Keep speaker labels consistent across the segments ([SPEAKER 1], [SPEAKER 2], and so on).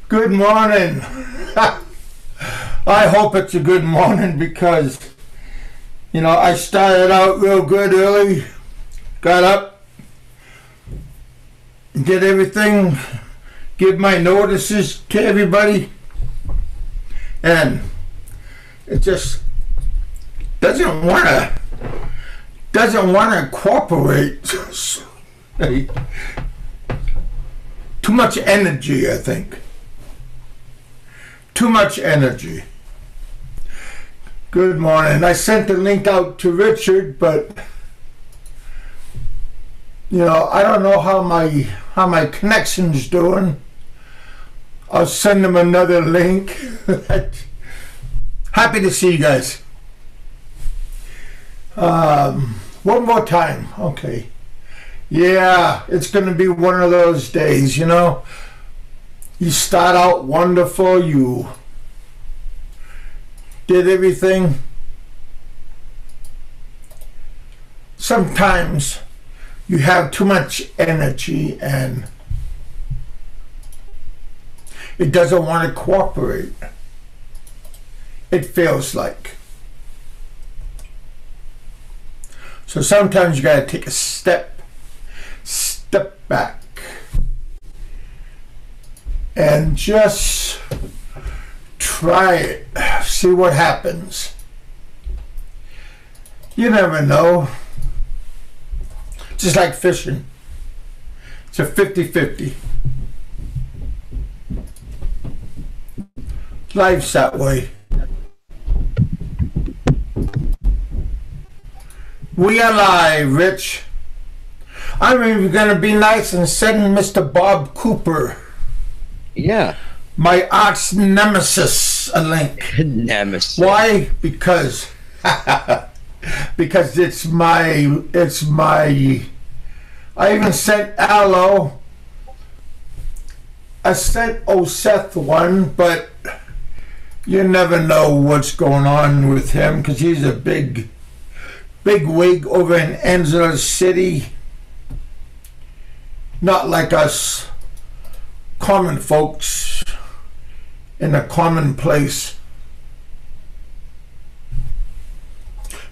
[SPEAKER 1] Good morning. I hope it's a good morning because, I started out real good early, got up, did everything, give my notices to everybody, and it just doesn't want to cooperate. Too much energy, I think. Too much energy. Good morning. I sent the link out to Richard, but I don't know how my connection's doing. I'll send him another link. Happy to see you guys. One more time. Okay. Yeah, it's going to be one of those days, You start out wonderful, you did everything. Sometimes you have too much energy and it doesn't want to cooperate. It feels like. So sometimes you got to take a step back and just try it, see what happens. You never know. Just like fishing, it's a 50-50. Life's that way. We are live, Rich. I'm even going to be nice and send Mr. Bob Cooper, my arch nemesis, a link.
[SPEAKER 2] Nemesis.
[SPEAKER 1] Why? Because it's my. I even sent Aloe. I sent Oseth one, but you never know what's going on with him because he's a big wig over in Angela City. Not like us common folks in a common place.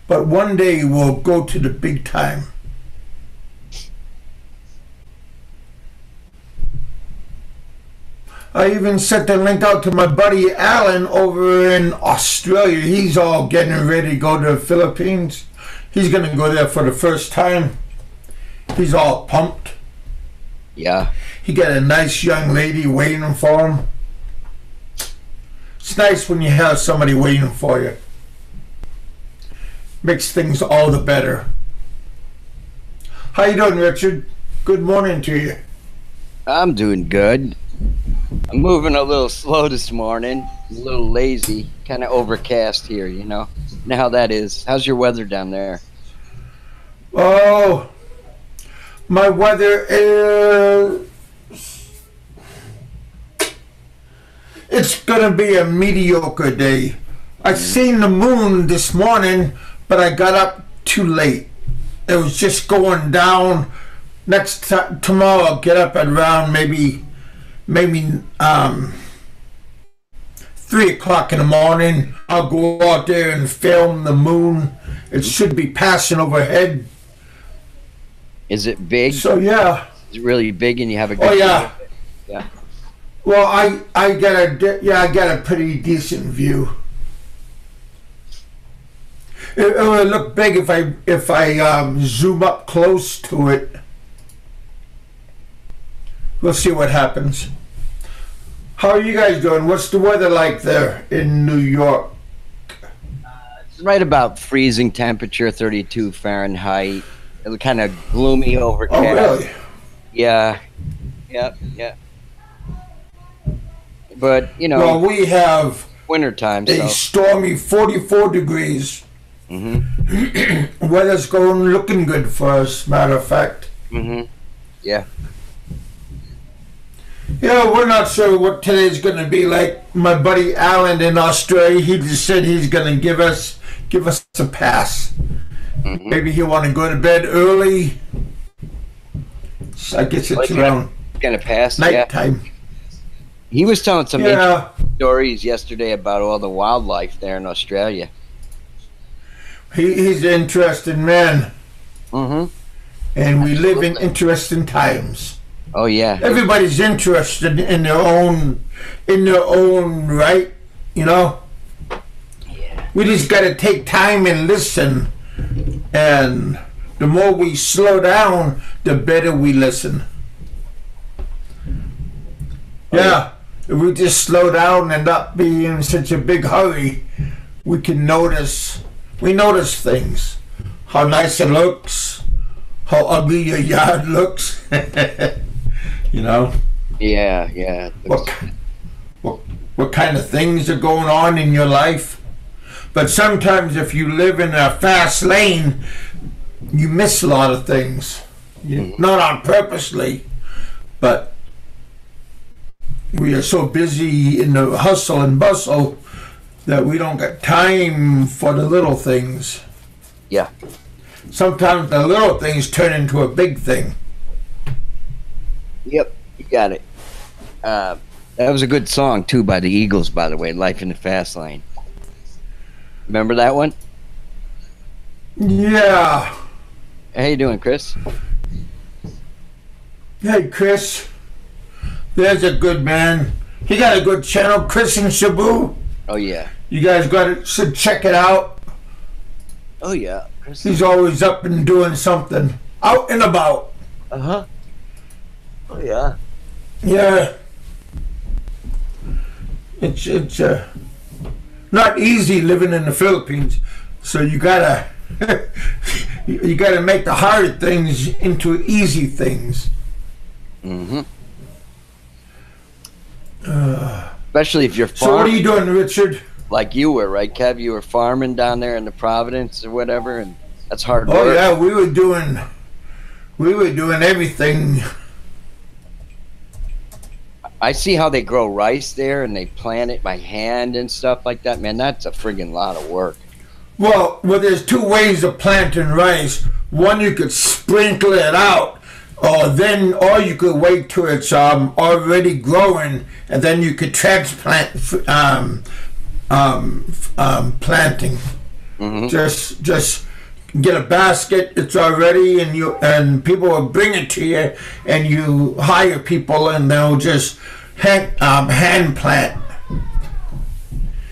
[SPEAKER 1] But one day we'll go to the big time. I even sent the link out to my buddy Alan over in Australia. He's all getting ready to go to the Philippines. He's going to go there for the first time. He's all pumped.
[SPEAKER 2] Yeah.
[SPEAKER 1] He got a nice young lady waiting for him. It's nice when you have somebody waiting for you. Makes things all the better. How you doing, Richard? Good morning to you.
[SPEAKER 2] I'm doing good. I'm moving a little slow this morning. A little lazy. Kind of overcast here, You know how that is. How's your weather down there?
[SPEAKER 1] Oh, my weather is... It's going to be a mediocre day. I seen the moon this morning, but I got up too late. It was just going down. Tomorrow I'll get up at around maybe 3 o'clock in the morning. I'll go out there and film the moon. It should be passing overhead.
[SPEAKER 2] Is it big?
[SPEAKER 1] So yeah.
[SPEAKER 2] Is it really big and you have a good
[SPEAKER 1] Oh yeah.
[SPEAKER 2] Yeah.
[SPEAKER 1] Well, I got a pretty decent view. It would look big if I zoom up close to it. We'll see what happens. How are you guys doing? What's the weather like there in New York?
[SPEAKER 2] It's right about freezing temperature, 32 Fahrenheit. It was kind of gloomy, overcast.
[SPEAKER 1] Oh, really?
[SPEAKER 2] Yeah. But,
[SPEAKER 1] Well, we have
[SPEAKER 2] wintertime,
[SPEAKER 1] a stormy 44 degrees.
[SPEAKER 2] Mm-hmm.
[SPEAKER 1] Weather's looking good for us, matter of fact.
[SPEAKER 2] Mm-hmm. Yeah.
[SPEAKER 1] Yeah, we're not sure what today's going to be like. My buddy Alan in Australia, he just said he's going to give us a pass.
[SPEAKER 2] Mm-hmm.
[SPEAKER 1] Maybe he'll want to go to bed early. So I guess it's around
[SPEAKER 2] gonna pass
[SPEAKER 1] nighttime.
[SPEAKER 2] He was telling some
[SPEAKER 1] Yeah,
[SPEAKER 2] interesting stories yesterday about all the wildlife there in Australia.
[SPEAKER 1] he's an interesting man,
[SPEAKER 2] Mm-hmm.
[SPEAKER 1] and we live in
[SPEAKER 2] Absolutely.
[SPEAKER 1] interesting times.
[SPEAKER 2] Oh yeah.
[SPEAKER 1] Everybody's interested in their own right, you know.
[SPEAKER 2] Yeah.
[SPEAKER 1] We just got to take time and listen, and the more we slow down, the better we listen. Yeah, if we just slow down and not be in such a big hurry, we can notice. We notice things, how nice it looks, how ugly your yard looks. You know,
[SPEAKER 2] Yeah, yeah.
[SPEAKER 1] what kind of things are going on in your life. But sometimes if you live in a fast lane, you miss a lot of things. Not on purposely, but we are so busy in the hustle and bustle that we don't get time for the little things.
[SPEAKER 2] Yeah.
[SPEAKER 1] Sometimes the little things turn into a big thing.
[SPEAKER 2] Yep, you got it. That was a good song too by the Eagles, by the way. "Life in the Fast Lane." Remember that one?
[SPEAKER 1] Yeah.
[SPEAKER 2] How you doing, Chris?
[SPEAKER 1] Hey, Chris. There's a good man. He got a good channel, Chris and Shabu.
[SPEAKER 2] Oh yeah.
[SPEAKER 1] You guys should check it out.
[SPEAKER 2] Oh yeah. Chris.
[SPEAKER 1] He's always up and doing something. Out and about.
[SPEAKER 2] Uh-huh. Oh yeah.
[SPEAKER 1] Yeah. It's not easy living in the Philippines, so you gotta you gotta make the hard things into easy things.
[SPEAKER 2] Mm-hmm. Especially if you're
[SPEAKER 1] So what are
[SPEAKER 2] farming,
[SPEAKER 1] you doing, Richard?
[SPEAKER 2] like you were, right, Kev? You were farming down there in the Providence or whatever, and that's hard
[SPEAKER 1] Oh
[SPEAKER 2] work.
[SPEAKER 1] yeah, we were doing everything.
[SPEAKER 2] I see how they grow rice there, and they plant it by hand and stuff like that. Man, that's a friggin' lot of work.
[SPEAKER 1] Well, there's two ways of planting rice. One, you could sprinkle it out, or you could wait till it's already growing, and then you could transplant planting.
[SPEAKER 2] Mm-hmm.
[SPEAKER 1] Just get a basket. It's already, and people will bring it to you, and you hire people, and they'll just hand plant.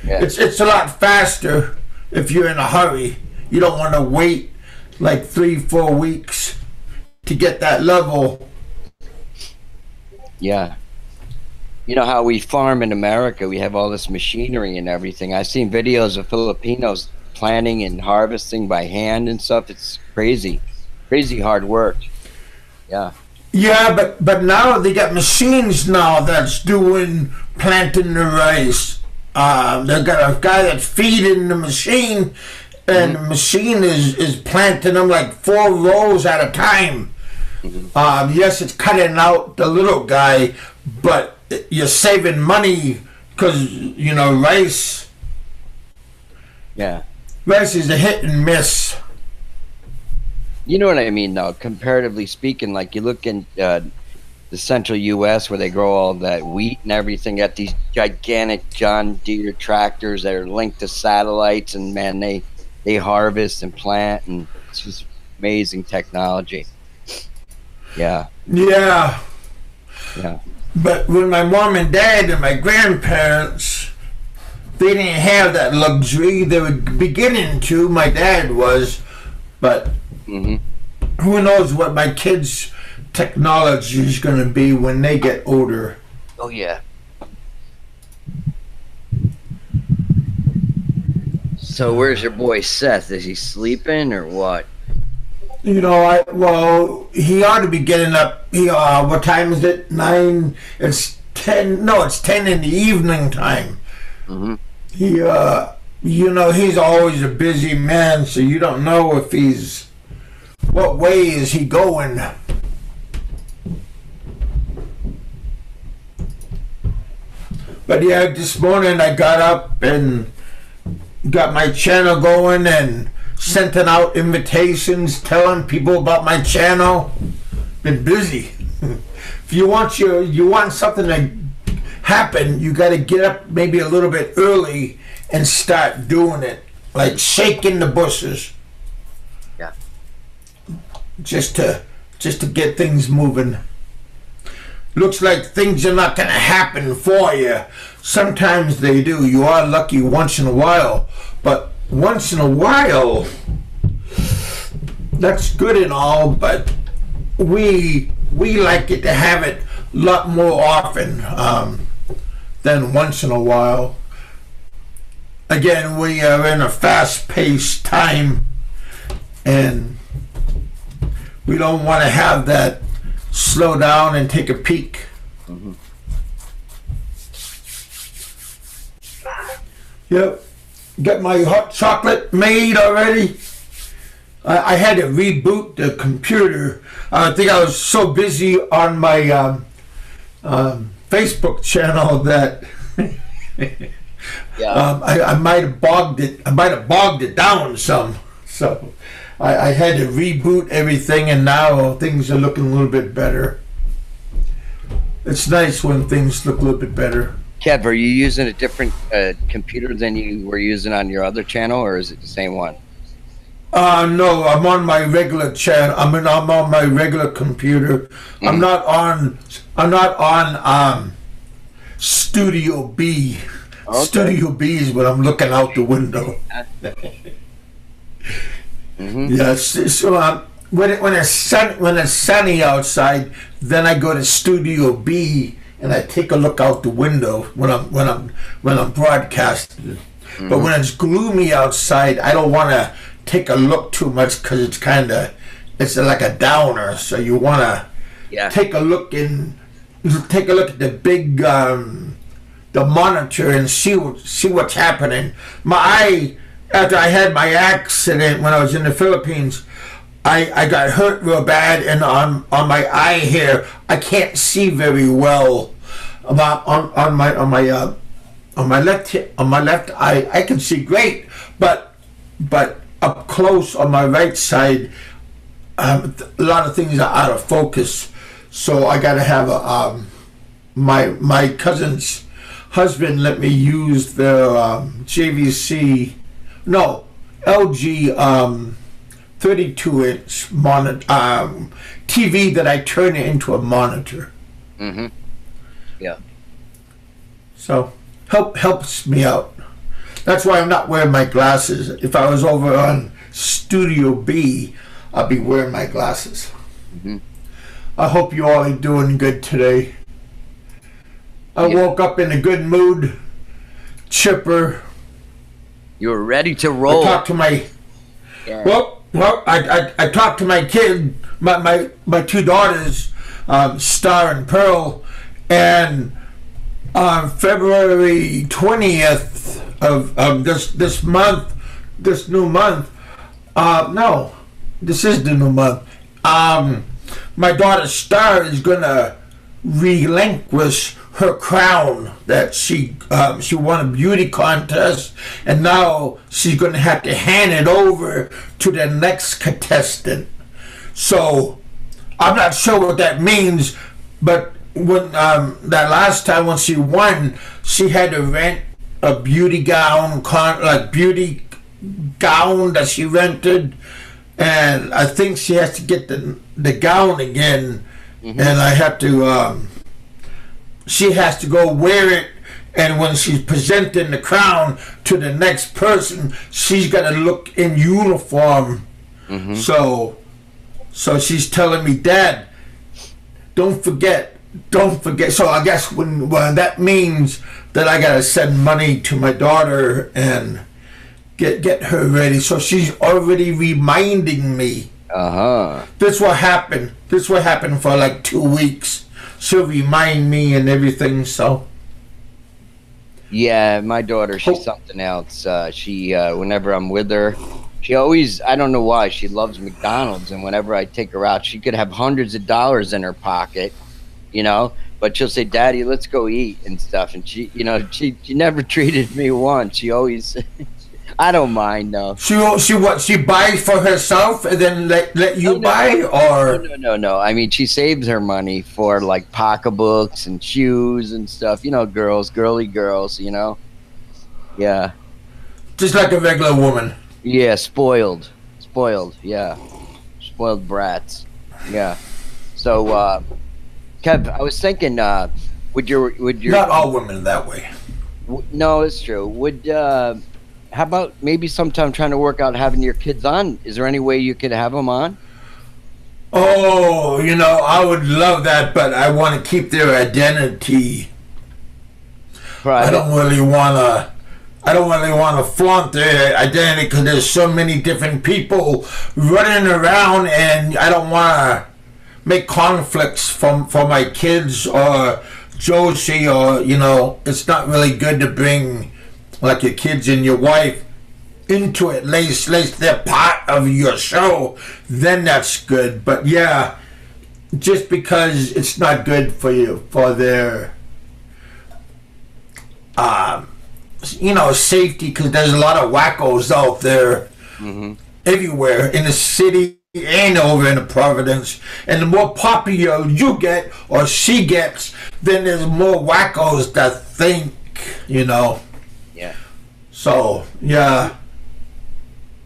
[SPEAKER 2] Yeah.
[SPEAKER 1] It's a lot faster if you're in a hurry. You don't want to wait like 3-4 weeks to get that level.
[SPEAKER 2] Yeah. You know how we farm in America, we have all this machinery and everything. I've seen videos of Filipinos planting and harvesting by hand and stuff. It's crazy. Crazy hard work. Yeah.
[SPEAKER 1] Yeah, but now they got machines now that's doing planting the rice. They got a guy that's feeding the machine, and the machine is planting them like 4 rows at a time. Yes, it's cutting out the little guy, but you're saving money because, rice
[SPEAKER 2] Yeah.
[SPEAKER 1] is a hit and miss.
[SPEAKER 2] You know what I mean, though. Comparatively speaking, like you look in the central U.S. where they grow all that wheat and everything, got these gigantic John Deere tractors that are linked to satellites, and man, they harvest and plant, and it's just amazing technology. Yeah.
[SPEAKER 1] Yeah.
[SPEAKER 2] Yeah.
[SPEAKER 1] But when my mom and dad and my grandparents, they didn't have that luxury. They were beginning to. My dad was, but who knows what my kids' technology is going to be when they get older.
[SPEAKER 2] Oh yeah. So where's your boy Seth? Is he sleeping or what?
[SPEAKER 1] He ought to be getting up. What time is it? 9. It's 10. No, it's 10 in the evening time.
[SPEAKER 2] Mm-hmm.
[SPEAKER 1] He's always a busy man, so you don't know if what way is he going. But yeah, this morning I got up and got my channel going and sending out invitations, telling people about my channel. Been busy. If you want something to happen, you got to get up maybe a little bit early and start doing it, like shaking the bushes.
[SPEAKER 2] Yeah.
[SPEAKER 1] Just to get things moving. Looks like things are not going to happen for you. Sometimes they do. You are lucky once in a while, but once in a while, that's good and all, but we like it to have it a lot more often than once in a while. Again, we are in a fast-paced time, and we don't want to have that slow down and take a peek.
[SPEAKER 2] Mm-hmm.
[SPEAKER 1] Yep. Got my hot chocolate made already. I had to reboot the computer. I think I was so busy on my Facebook channel that I might have bogged it. I might have bogged it down some. So I had to reboot everything, and now things are looking a little bit better. It's nice when things look a little bit better.
[SPEAKER 2] Kev, are you using a different computer than you were using on your other channel, or is it the same one?
[SPEAKER 1] No, I'm on my regular channel. I'm on my regular computer. Mm-hmm. I'm not on Studio B. Okay. Studio B is when I'm looking out the window.
[SPEAKER 2] Mm-hmm.
[SPEAKER 1] Yes. So when it's sunny outside, then I go to Studio B and I take a look out the window when I'm broadcasting. Mm-hmm. But when it's gloomy outside, I don't want to take a look too much because it's like a downer. So you want to take a look at the big the monitor and see what's happening. After I had my accident when I was in the Philippines, I got hurt real bad, and on my eye here I can't see very well. On my left eye I can see great, but up close on my right side, a lot of things are out of focus. So I got to have my cousin's husband let me use the LG 32-inch monitor TV that I turn it into a monitor.
[SPEAKER 2] Mm-hmm. Yeah.
[SPEAKER 1] So helps me out. That's why I'm not wearing my glasses. If I was over on Studio B, I'd be wearing my glasses.
[SPEAKER 2] Mm-hmm.
[SPEAKER 1] I hope you all are doing good today. I woke up in a good mood, chipper.
[SPEAKER 2] You're ready to roll.
[SPEAKER 1] I talked to my I talked to my kid, my two daughters, Star and Pearl, and on February 20th of this month, this new month. No, this is the new month. My daughter Star is gonna relinquish her crown that she won a beauty contest, and now she's gonna have to hand it over to the next contestant. So I'm not sure what that means, but when that last time when she won, she had to rent a beauty gown, beauty gown that she rented, and I think she has to get the gown again. Mm-hmm. And I have to. She has to go wear it, and when she's presenting the crown to the next person, she's got to look in uniform. Mm-hmm. So she's telling me, Dad, don't forget. So I guess when that means that I got to send money to my daughter and get her ready. So she's already reminding me. This what happened. This what happened for like 2 weeks. She'll remind me and everything. So
[SPEAKER 2] yeah, my daughter, she's something else. She whenever I'm with her, she always, I don't know why, she loves McDonald's, and whenever I take her out, she could have hundreds of dollars in her pocket, but she'll say, Daddy, let's go eat and stuff. And she never treated me once. She always I don't mind though.
[SPEAKER 1] She buys for herself and then let you buy, or
[SPEAKER 2] No. I mean, she saves her money for like pocketbooks and shoes and stuff. You know, girly girls. You know, yeah,
[SPEAKER 1] just like a regular woman.
[SPEAKER 2] yeah, spoiled, yeah, spoiled brats, yeah. So, Kev, I was thinking, would your
[SPEAKER 1] not all women that way.
[SPEAKER 2] No, it's true. How about maybe sometime trying to work out having your kids on? Is there any way you could have them on?
[SPEAKER 1] Oh, I would love that, but I want to keep their identity.
[SPEAKER 2] Private.
[SPEAKER 1] I don't really want to flaunt their identity because there's so many different people running around, and I don't want to make conflicts for my kids or Josie, or it's not really good to bring like your kids and your wife into it. Lace they're part of your show, then that's good. But yeah, just because it's not good for you, for their safety, because there's a lot of wackos out there everywhere in the city and over in the Providence, and the more popular you get or she gets, then there's more wackos that think,
[SPEAKER 2] Yeah.
[SPEAKER 1] So, yeah.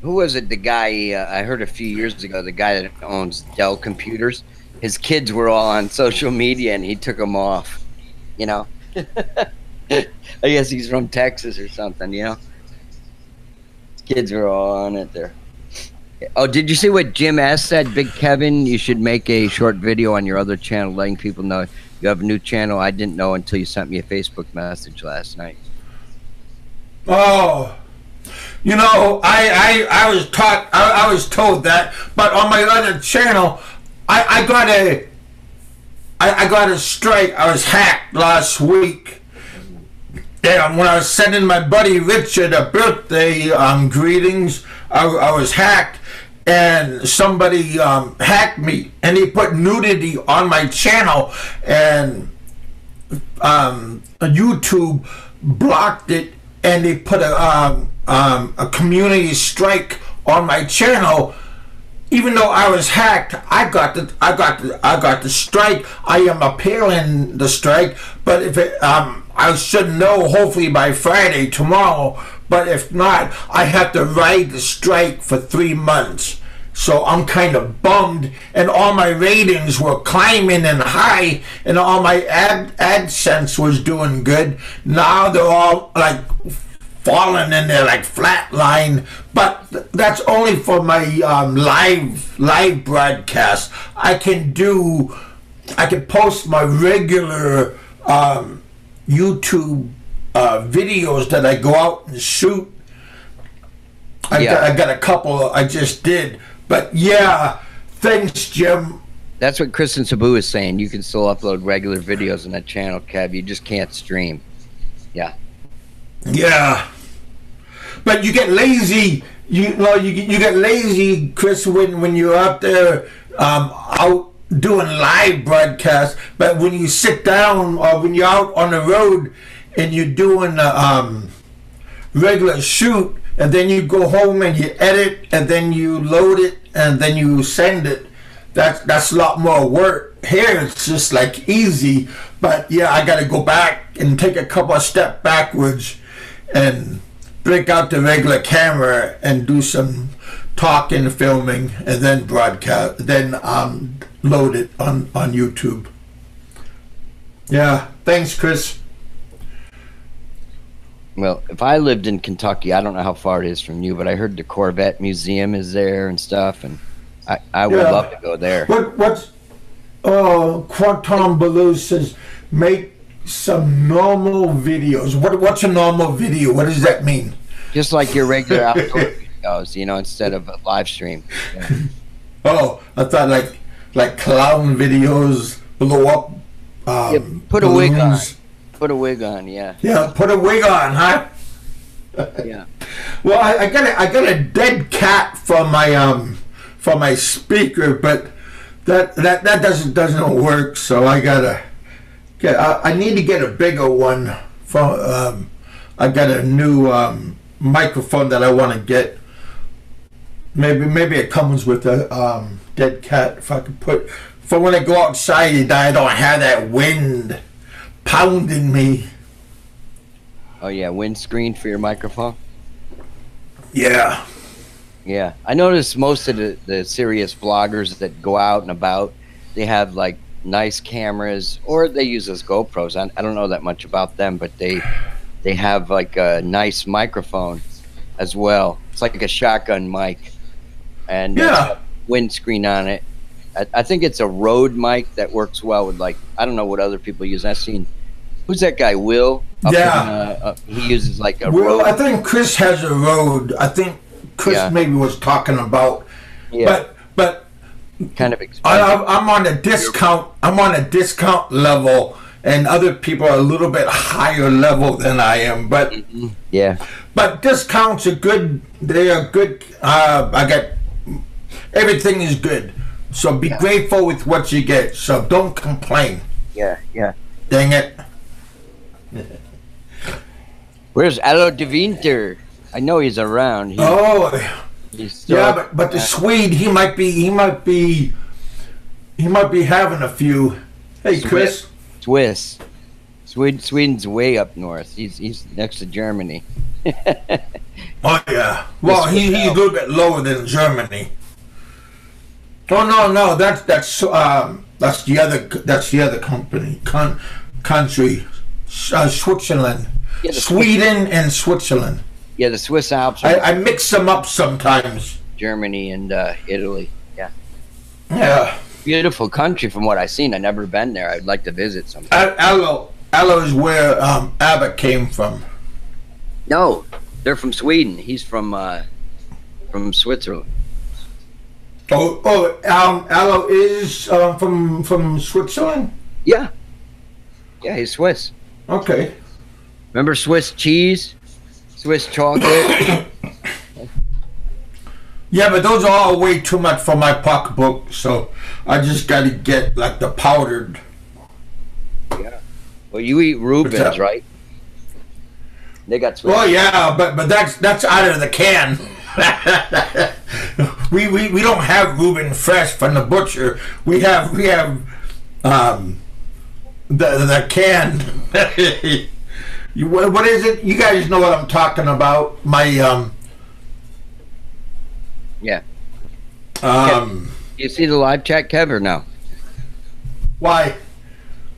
[SPEAKER 2] Who was it? The guy I heard a few years ago, the guy that owns Dell Computers, his kids were all on social media and he took them off, I guess he's from Texas or something, His kids were all on it there. Oh, did you see what Jim S. said? Big Kevin, you should make a short video on your other channel letting people know you have a new channel. I didn't know until you sent me a Facebook message last night.
[SPEAKER 1] Oh, I was told that, but on my other channel, I got a strike. I was hacked last week. And when I was sending my buddy Richard a birthday greetings, I was hacked, and somebody hacked me, and he put nudity on my channel, and YouTube blocked it, and they put a community strike on my channel. Even though I was hacked, I got the strike. I am appealing the strike, but if it I should know hopefully by Friday, tomorrow. But if not, I have to ride the strike for 3 months. So I'm kind of bummed, and all my ratings were climbing and high, and all my AdSense was doing good. Now they're all like falling and they're like flatline. But that's only for my live broadcast. I can post my regular YouTube videos that I go out and shoot. I got a couple I just did. But yeah, thanks, Jim.
[SPEAKER 2] That's what Kristen Sabu is saying. You can still upload regular videos on that channel, Kev. You just can't stream. Yeah.
[SPEAKER 1] Yeah. But you get lazy. You get lazy, Chris, when you're out there out doing live broadcasts. But when you sit down or when you're out on the road and you're doing a regular shoot, and then you go home and you edit, and then you load it, and then you send it. That's a lot more work. Here it's just like easy, but yeah, I got to go back and take a couple of steps backwards and break out the regular camera and do some talking, filming, and then broadcast, then load it on YouTube. Yeah, thanks, Chris.
[SPEAKER 2] Well, if I lived in Kentucky, I don't know how far it is from you, but I heard the Corvette Museum is there and stuff, and I would love to go there.
[SPEAKER 1] Quantum Baloo says, make some normal videos. What's a normal video? What does that mean?
[SPEAKER 2] Just like your regular outdoor videos, instead of a live stream. Yeah.
[SPEAKER 1] Oh, I thought like clown videos, blow up.
[SPEAKER 2] Put balloons. A wig on. Put a wig on, yeah.
[SPEAKER 1] Yeah, put a wig on, huh?
[SPEAKER 2] Yeah.
[SPEAKER 1] Well, I got a dead cat for my speaker, but that doesn't work. So I gotta I need to get a bigger one. I got a new microphone that I want to get. Maybe it comes with a dead cat. If I could put, for when I go outside and I don't have that wind pounding me.
[SPEAKER 2] Oh yeah, windscreen for your microphone.
[SPEAKER 1] Yeah.
[SPEAKER 2] Yeah, I noticed most of the serious vloggers that go out and about, they have like nice cameras, or they use those GoPros. I don't know that much about them, but they have like a nice microphone as well. It's like a shotgun mic, and
[SPEAKER 1] Yeah,
[SPEAKER 2] windscreen on it. I think it's a Rode mic that works well with, like, I don't know what other people use. I've seen, who's that guy, Will?
[SPEAKER 1] Yeah.
[SPEAKER 2] He uses like a
[SPEAKER 1] well,
[SPEAKER 2] Rode.
[SPEAKER 1] I think Chris has a Rode. I think Chris maybe was talking about.
[SPEAKER 2] Yeah.
[SPEAKER 1] But
[SPEAKER 2] Kind of expensive.
[SPEAKER 1] I'm on a discount. I'm on a discount level, and other people are a little bit higher level than I am. But
[SPEAKER 2] Yeah.
[SPEAKER 1] but discounts are good. They are good. I got everything is good. So be grateful with what you get. So don't complain.
[SPEAKER 2] Yeah.
[SPEAKER 1] Dang it.
[SPEAKER 2] Where's Allo de Winter? I know he's around. He's still
[SPEAKER 1] But the Swede, he might be having a few. Hey, Chris.
[SPEAKER 2] Swiss. Sweden's way up north. He's next to Germany.
[SPEAKER 1] Oh yeah. Well, he's a little bit lower than Germany. Oh no, that's the other country, Switzerland,
[SPEAKER 2] Yeah,
[SPEAKER 1] Sweden and Switzerland.
[SPEAKER 2] Yeah, the Swiss Alps are
[SPEAKER 1] I mix them up sometimes.
[SPEAKER 2] Germany and Italy. Yeah.
[SPEAKER 1] Yeah.
[SPEAKER 2] Beautiful country from what I've seen. I've never been there. I'd like to visit sometime.
[SPEAKER 1] Allo is where Abbott came from.
[SPEAKER 2] No, they're from Sweden. He's from Switzerland.
[SPEAKER 1] Allo is from Switzerland.
[SPEAKER 2] Yeah, he's Swiss.
[SPEAKER 1] Okay.
[SPEAKER 2] Remember Swiss cheese, Swiss chocolate?
[SPEAKER 1] Yeah, but those are all way too much for my pocketbook, so I just got to get like the powdered.
[SPEAKER 2] Yeah. Well, you eat Reubens, right? They got Swiss.
[SPEAKER 1] Well, yeah, but that's out of the can. we don't have Reuben fresh from the butcher. We have the can. What is it? You guys know what I'm talking about. My
[SPEAKER 2] Yeah. You see the live chat, Kev, or no?
[SPEAKER 1] Why?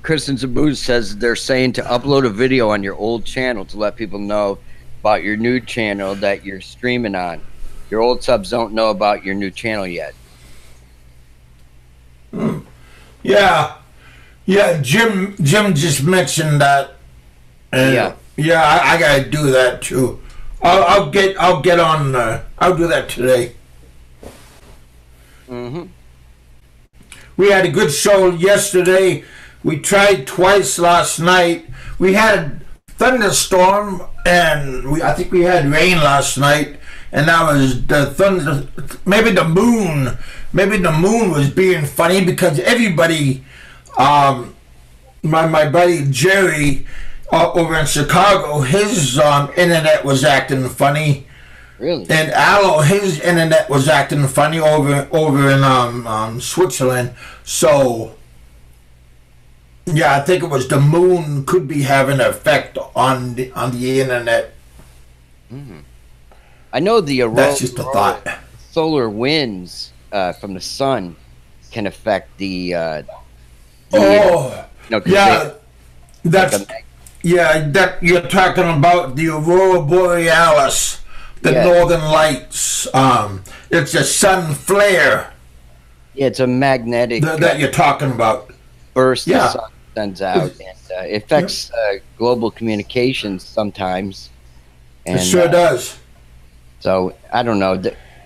[SPEAKER 2] Kristen Zabuz says they're saying to upload a video on your old channel to let people know about your new channel that you're streaming on. Your old subs don't know about your new channel yet.
[SPEAKER 1] Yeah. Jim just mentioned that. And I gotta do that too. I'll get on. I'll do that today. We had a good show yesterday. We tried twice last night. We had thunderstorm and I think we had rain last night. And that was the thunder. Maybe the moon. Maybe the moon was being funny because everybody. My buddy Jerry over in Chicago, his internet was acting funny.
[SPEAKER 2] Really?
[SPEAKER 1] And Allo, his internet was acting funny over in Switzerland. So yeah, I think it was the moon could be having an effect on the internet.
[SPEAKER 2] I know the
[SPEAKER 1] That's just a thought.
[SPEAKER 2] Solar winds from the sun can affect the
[SPEAKER 1] that you're talking about the aurora borealis, the northern lights. It's a sun flare.
[SPEAKER 2] Yeah, it's a magnetic
[SPEAKER 1] that you're talking about.
[SPEAKER 2] Burst the sun sends out, and it affects global communications sometimes. And,
[SPEAKER 1] it sure does.
[SPEAKER 2] So I don't know.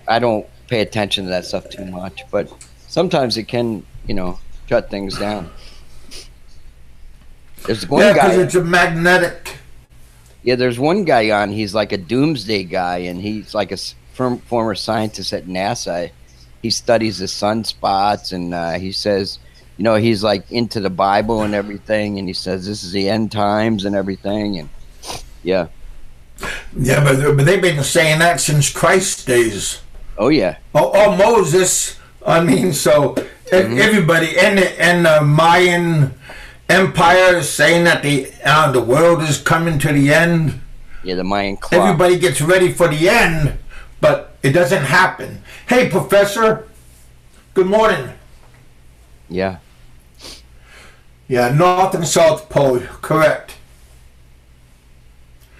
[SPEAKER 2] I don't pay attention to that stuff too much, but sometimes it can, shut things down. There's one guy.
[SPEAKER 1] Because it's a magnetic.
[SPEAKER 2] Yeah, there's one guy on. He's like a doomsday guy, and he's like a former scientist at NASA. He studies the sunspots, and he says, he's like into the Bible and everything, and he says this is the end times and everything, and yeah.
[SPEAKER 1] Yeah, but they've been saying that since Christ's days.
[SPEAKER 2] Oh yeah.
[SPEAKER 1] Oh, Moses. I mean, so everybody in the Mayan Empire is saying that the world is coming to the end.
[SPEAKER 2] Yeah, the Mayan clock.
[SPEAKER 1] Everybody gets ready for the end, but it doesn't happen. Hey, Professor. Good morning.
[SPEAKER 2] Yeah.
[SPEAKER 1] Yeah, North and South Pole, correct.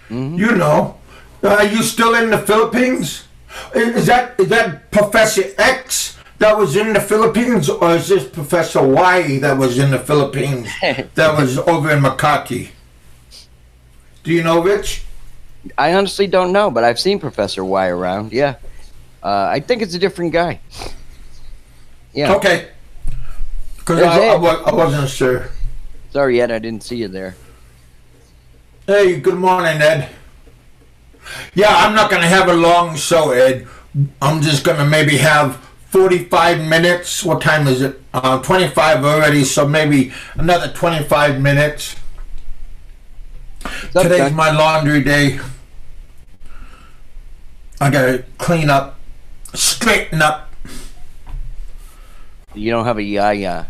[SPEAKER 1] You know. Are you still in the Philippines? Is that Professor X that was in the Philippines, or is this Professor Y that was in the Philippines that was over in Makati? Do you know, Rich?
[SPEAKER 2] I honestly don't know, but I've seen Professor Y around. Yeah. I think it's a different guy. Yeah.
[SPEAKER 1] Okay. Because I wasn't sure.
[SPEAKER 2] Sorry, Ed, I didn't see you there.
[SPEAKER 1] Hey, good morning, Ed. Yeah, I'm not going to have a long show, Ed. I'm just going to maybe have 45 minutes. What time is it? 25 already, so maybe another 25 minutes. Today's my laundry day. I got to clean up, straighten up.
[SPEAKER 2] You don't have a yaya.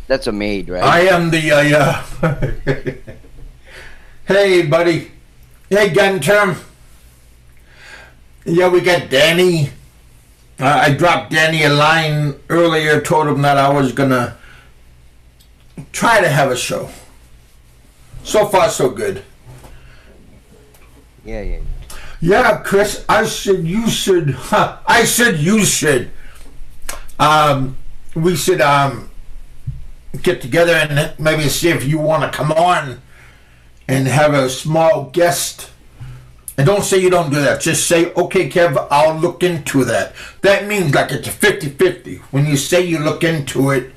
[SPEAKER 2] That's a maid, right?
[SPEAKER 1] I am the Hey, buddy. Hey, gun term. Yeah, we got Danny. I dropped Danny a line earlier, told him that I was gonna try to have a show. So far, so good.
[SPEAKER 2] Yeah.
[SPEAKER 1] Yeah, Chris, I said you should. I said you should. We should get together and maybe see if you want to come on and have a small guest. And don't say you don't do that. Just say, okay, Kev, I'll look into that. That means like it's a 50-50. When you say you look into it,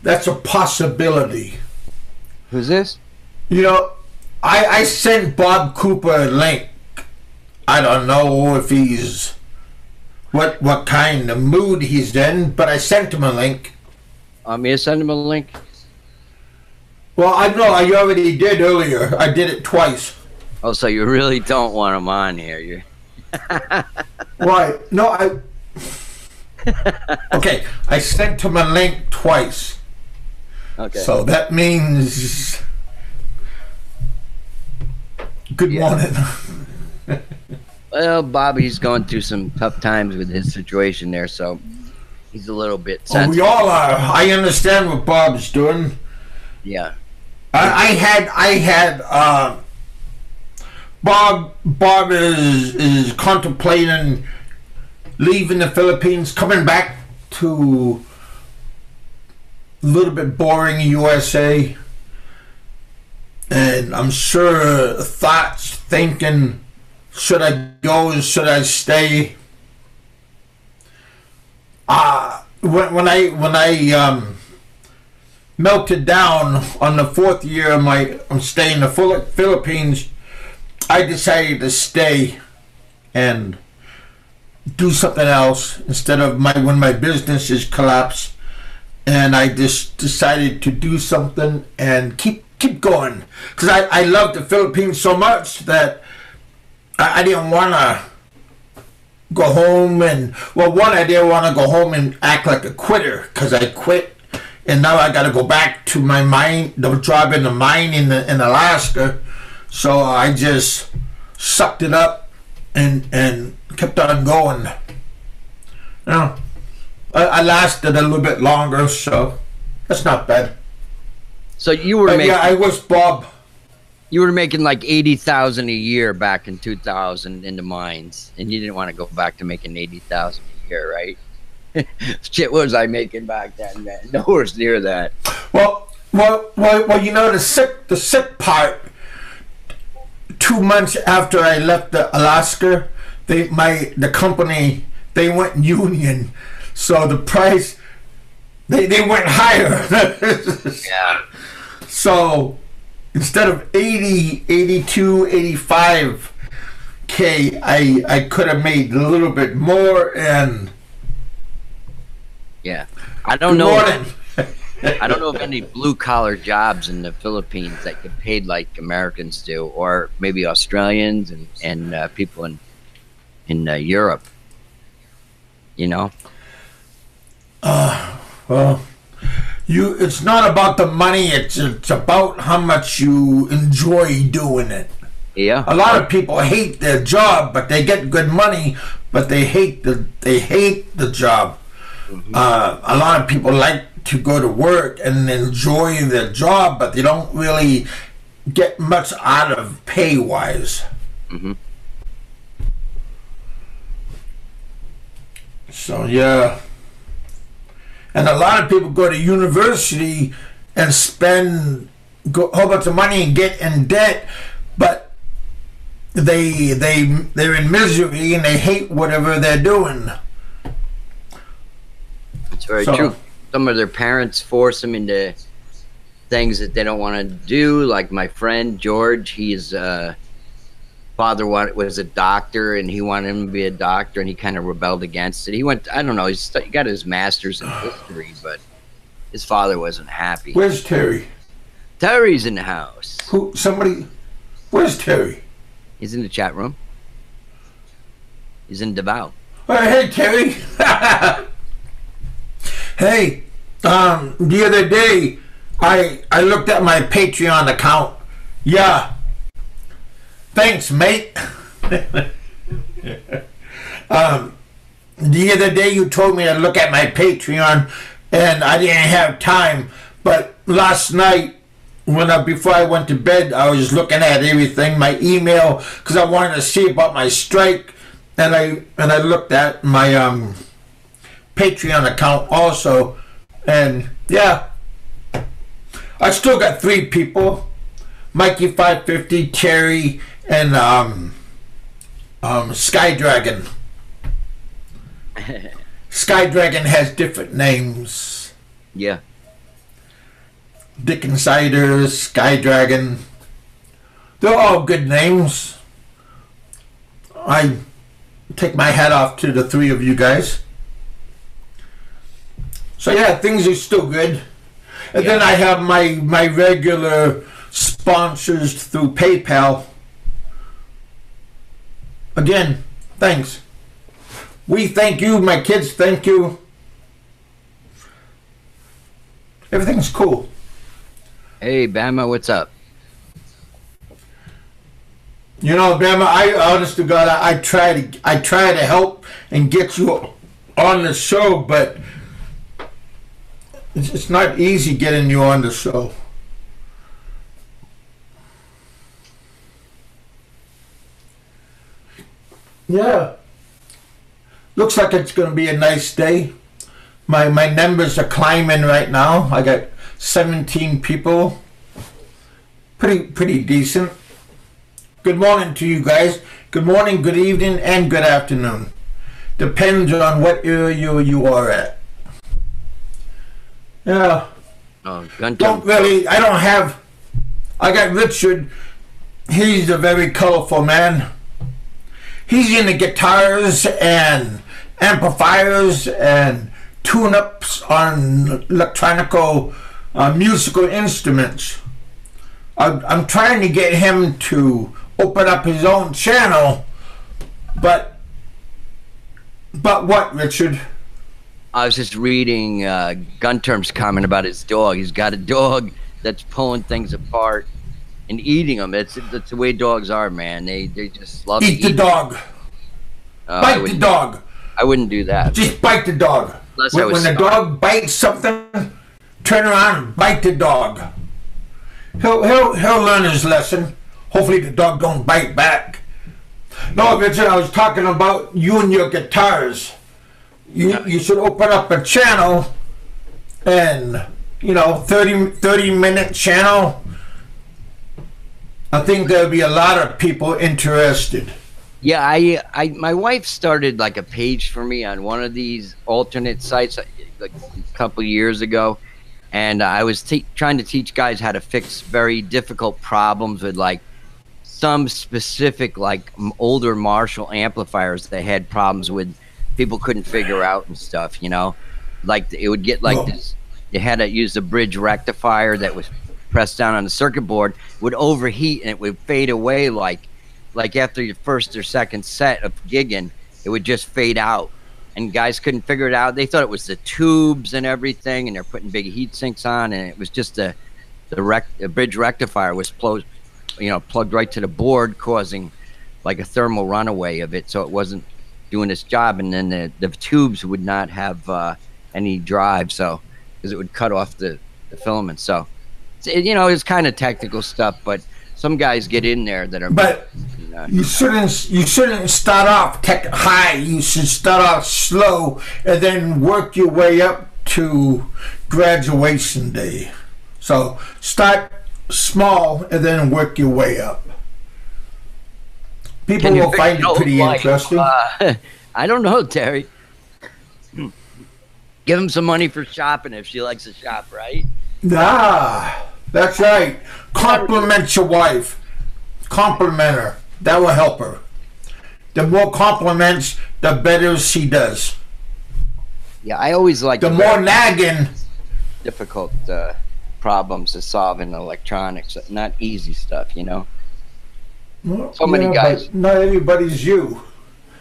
[SPEAKER 1] that's a possibility.
[SPEAKER 2] Who's this?
[SPEAKER 1] You know, I sent Bob Cooper a link. I don't know if he's what kind of mood he's in, but I sent him a link.
[SPEAKER 2] Me to send him a link?
[SPEAKER 1] Well, I know I already did earlier. I did it twice.
[SPEAKER 2] Oh, so you really don't want him on here? You?
[SPEAKER 1] Why? No, Okay, I sent him a link twice.
[SPEAKER 2] Okay.
[SPEAKER 1] So that means... Good morning.
[SPEAKER 2] Well, Bobby's going through some tough times with his situation there, so he's a little bit sensitive.
[SPEAKER 1] We all are. I understand what Bob's doing.
[SPEAKER 2] Yeah.
[SPEAKER 1] I had Bob is contemplating leaving the Philippines, coming back to a little bit boring USA, and I'm sure thoughts, thinking, should I go? Should I stay? When I melted down on the 4th year of I'm staying in the Philippines, I decided to stay and do something else instead of when my businesses collapsed, and I just decided to do something and keep going, because I love the Philippines so much that I didn't want to go home and, well, one, I didn't want to go home and act like a quitter, because I quit and now I got to go back to my mine, the job in the mine in Alaska. So I just sucked it up and kept on going. You know, I lasted a little bit longer, so that's not bad.
[SPEAKER 2] So you were making,
[SPEAKER 1] yeah, I wish Bob.
[SPEAKER 2] You were making like 80,000 a year back in 2000 in the mines, and you didn't want to go back to making 80,000 a year, right? Shit, what was I making back then, man? Nowhere near that.
[SPEAKER 1] Well, you know, the sick part. 2 months after I left Alaska, the company, they went union, so the price they went higher.
[SPEAKER 2] Yeah.
[SPEAKER 1] So instead of 80, 82, 85K, I could have made a little bit more. And
[SPEAKER 2] yeah, I don't know. I don't know of any blue collar jobs in the Philippines that get paid like Americans do, or maybe Australians and people in Europe. You know.
[SPEAKER 1] Well, it's not about the money. It's about how much you enjoy doing it.
[SPEAKER 2] Yeah.
[SPEAKER 1] A lot of people hate their job, but they get good money, but they hate the job. Mm-hmm. A lot of people like to go to work and enjoy their job, but they don't really get much out of pay wise.
[SPEAKER 2] Mm-hmm.
[SPEAKER 1] So yeah. And a lot of people go to university and spend a whole bunch of money and get in debt, but they're in misery and they hate whatever they're doing.
[SPEAKER 2] It's very true. Some of their parents force them into things that they don't want to do. Like my friend George, his father was a doctor, and he wanted him to be a doctor, and he kind of rebelled against it. He went, I don't know, he got his master's in history, but his father wasn't happy.
[SPEAKER 1] Where's Terry?
[SPEAKER 2] Terry's in the house.
[SPEAKER 1] Where's Terry?
[SPEAKER 2] He's in the chat room. He's in Davao.
[SPEAKER 1] Hey, Terry. Hey, the other day, I looked at my Patreon account. Yeah. Thanks, mate. The other day you told me to look at my Patreon, and I didn't have time. But last night, before I went to bed, I was looking at everything, my email, because I wanted to see about my strike, and I looked at my Patreon account also, and yeah, I still got 3 people: Mikey 550, Terry, and Sky Dragon. Sky Dragon has different names.
[SPEAKER 2] Yeah.
[SPEAKER 1] Dick Insider, Sky Dragon. They're all good names. I take my hat off to the 3 of you guys. So yeah, things are still good. And then I have my regular sponsors through PayPal. Again, thanks. We thank you, my kids thank you. Everything's cool.
[SPEAKER 2] Hey, Bama, what's up?
[SPEAKER 1] You know, Bama, I honest to God, I try to help and get you on the show, but it's not easy getting you on the show. Yeah. Looks like it's going to be a nice day. My numbers are climbing right now. I got 17 people. Pretty decent. Good morning to you guys. Good morning, good evening, and good afternoon. Depends on what area you are at. Yeah. I got Richard. He's a very colorful man. He's into guitars and amplifiers and tune-ups on electronical musical instruments. I'm trying to get him to open up his own channel, but what, Richard?
[SPEAKER 2] I was just reading Gun Term's comment about his dog. He's got a dog that's pulling things apart and eating them. That's the way dogs are, man. They just love to eat
[SPEAKER 1] the dog. Bite the dog.
[SPEAKER 2] I wouldn't do that.
[SPEAKER 1] Just bite the dog. When the dog bites something, turn around and bite the dog. He'll learn his lesson. Hopefully the dog don't bite back. No, Richard, I was talking about you and your guitars. You should open up a channel, and 30-minute channel. I think there'll be a lot of people interested.
[SPEAKER 2] Yeah, my wife started like a page for me on one of these alternate sites like a couple years ago, and I was trying to teach guys how to fix very difficult problems with like some specific like older Marshall amplifiers they had problems with, people couldn't figure out and stuff. Like it would get like you had to use the bridge rectifier that was pressed down on the circuit board, would overheat and it would fade away like after your first or second set of gigging, it would just fade out. And guys couldn't figure it out. They thought it was the tubes and everything, and they're putting big heat sinks on, and it was just the bridge rectifier was plugged right to the board, causing like a thermal runaway of it, so it wasn't doing its job. And then the tubes would not have any drive, so because it would cut off the filament. So it's kind of technical stuff, but some guys get in there that are.
[SPEAKER 1] But you shouldn't start off high. You should start off slow and then work your way up to graduation day. So start small and then work your way up. People will find it pretty interesting.
[SPEAKER 2] I don't know, Terry. Give him some money for shopping if she likes to shop, right?
[SPEAKER 1] That's right. Compliment your wife. Compliment her. That will help her. The more compliments, the better she does.
[SPEAKER 2] Yeah, I always like
[SPEAKER 1] the more nagging.
[SPEAKER 2] Difficult problems to solve in electronics, not easy stuff, Well, so many guys.
[SPEAKER 1] But not everybody's you.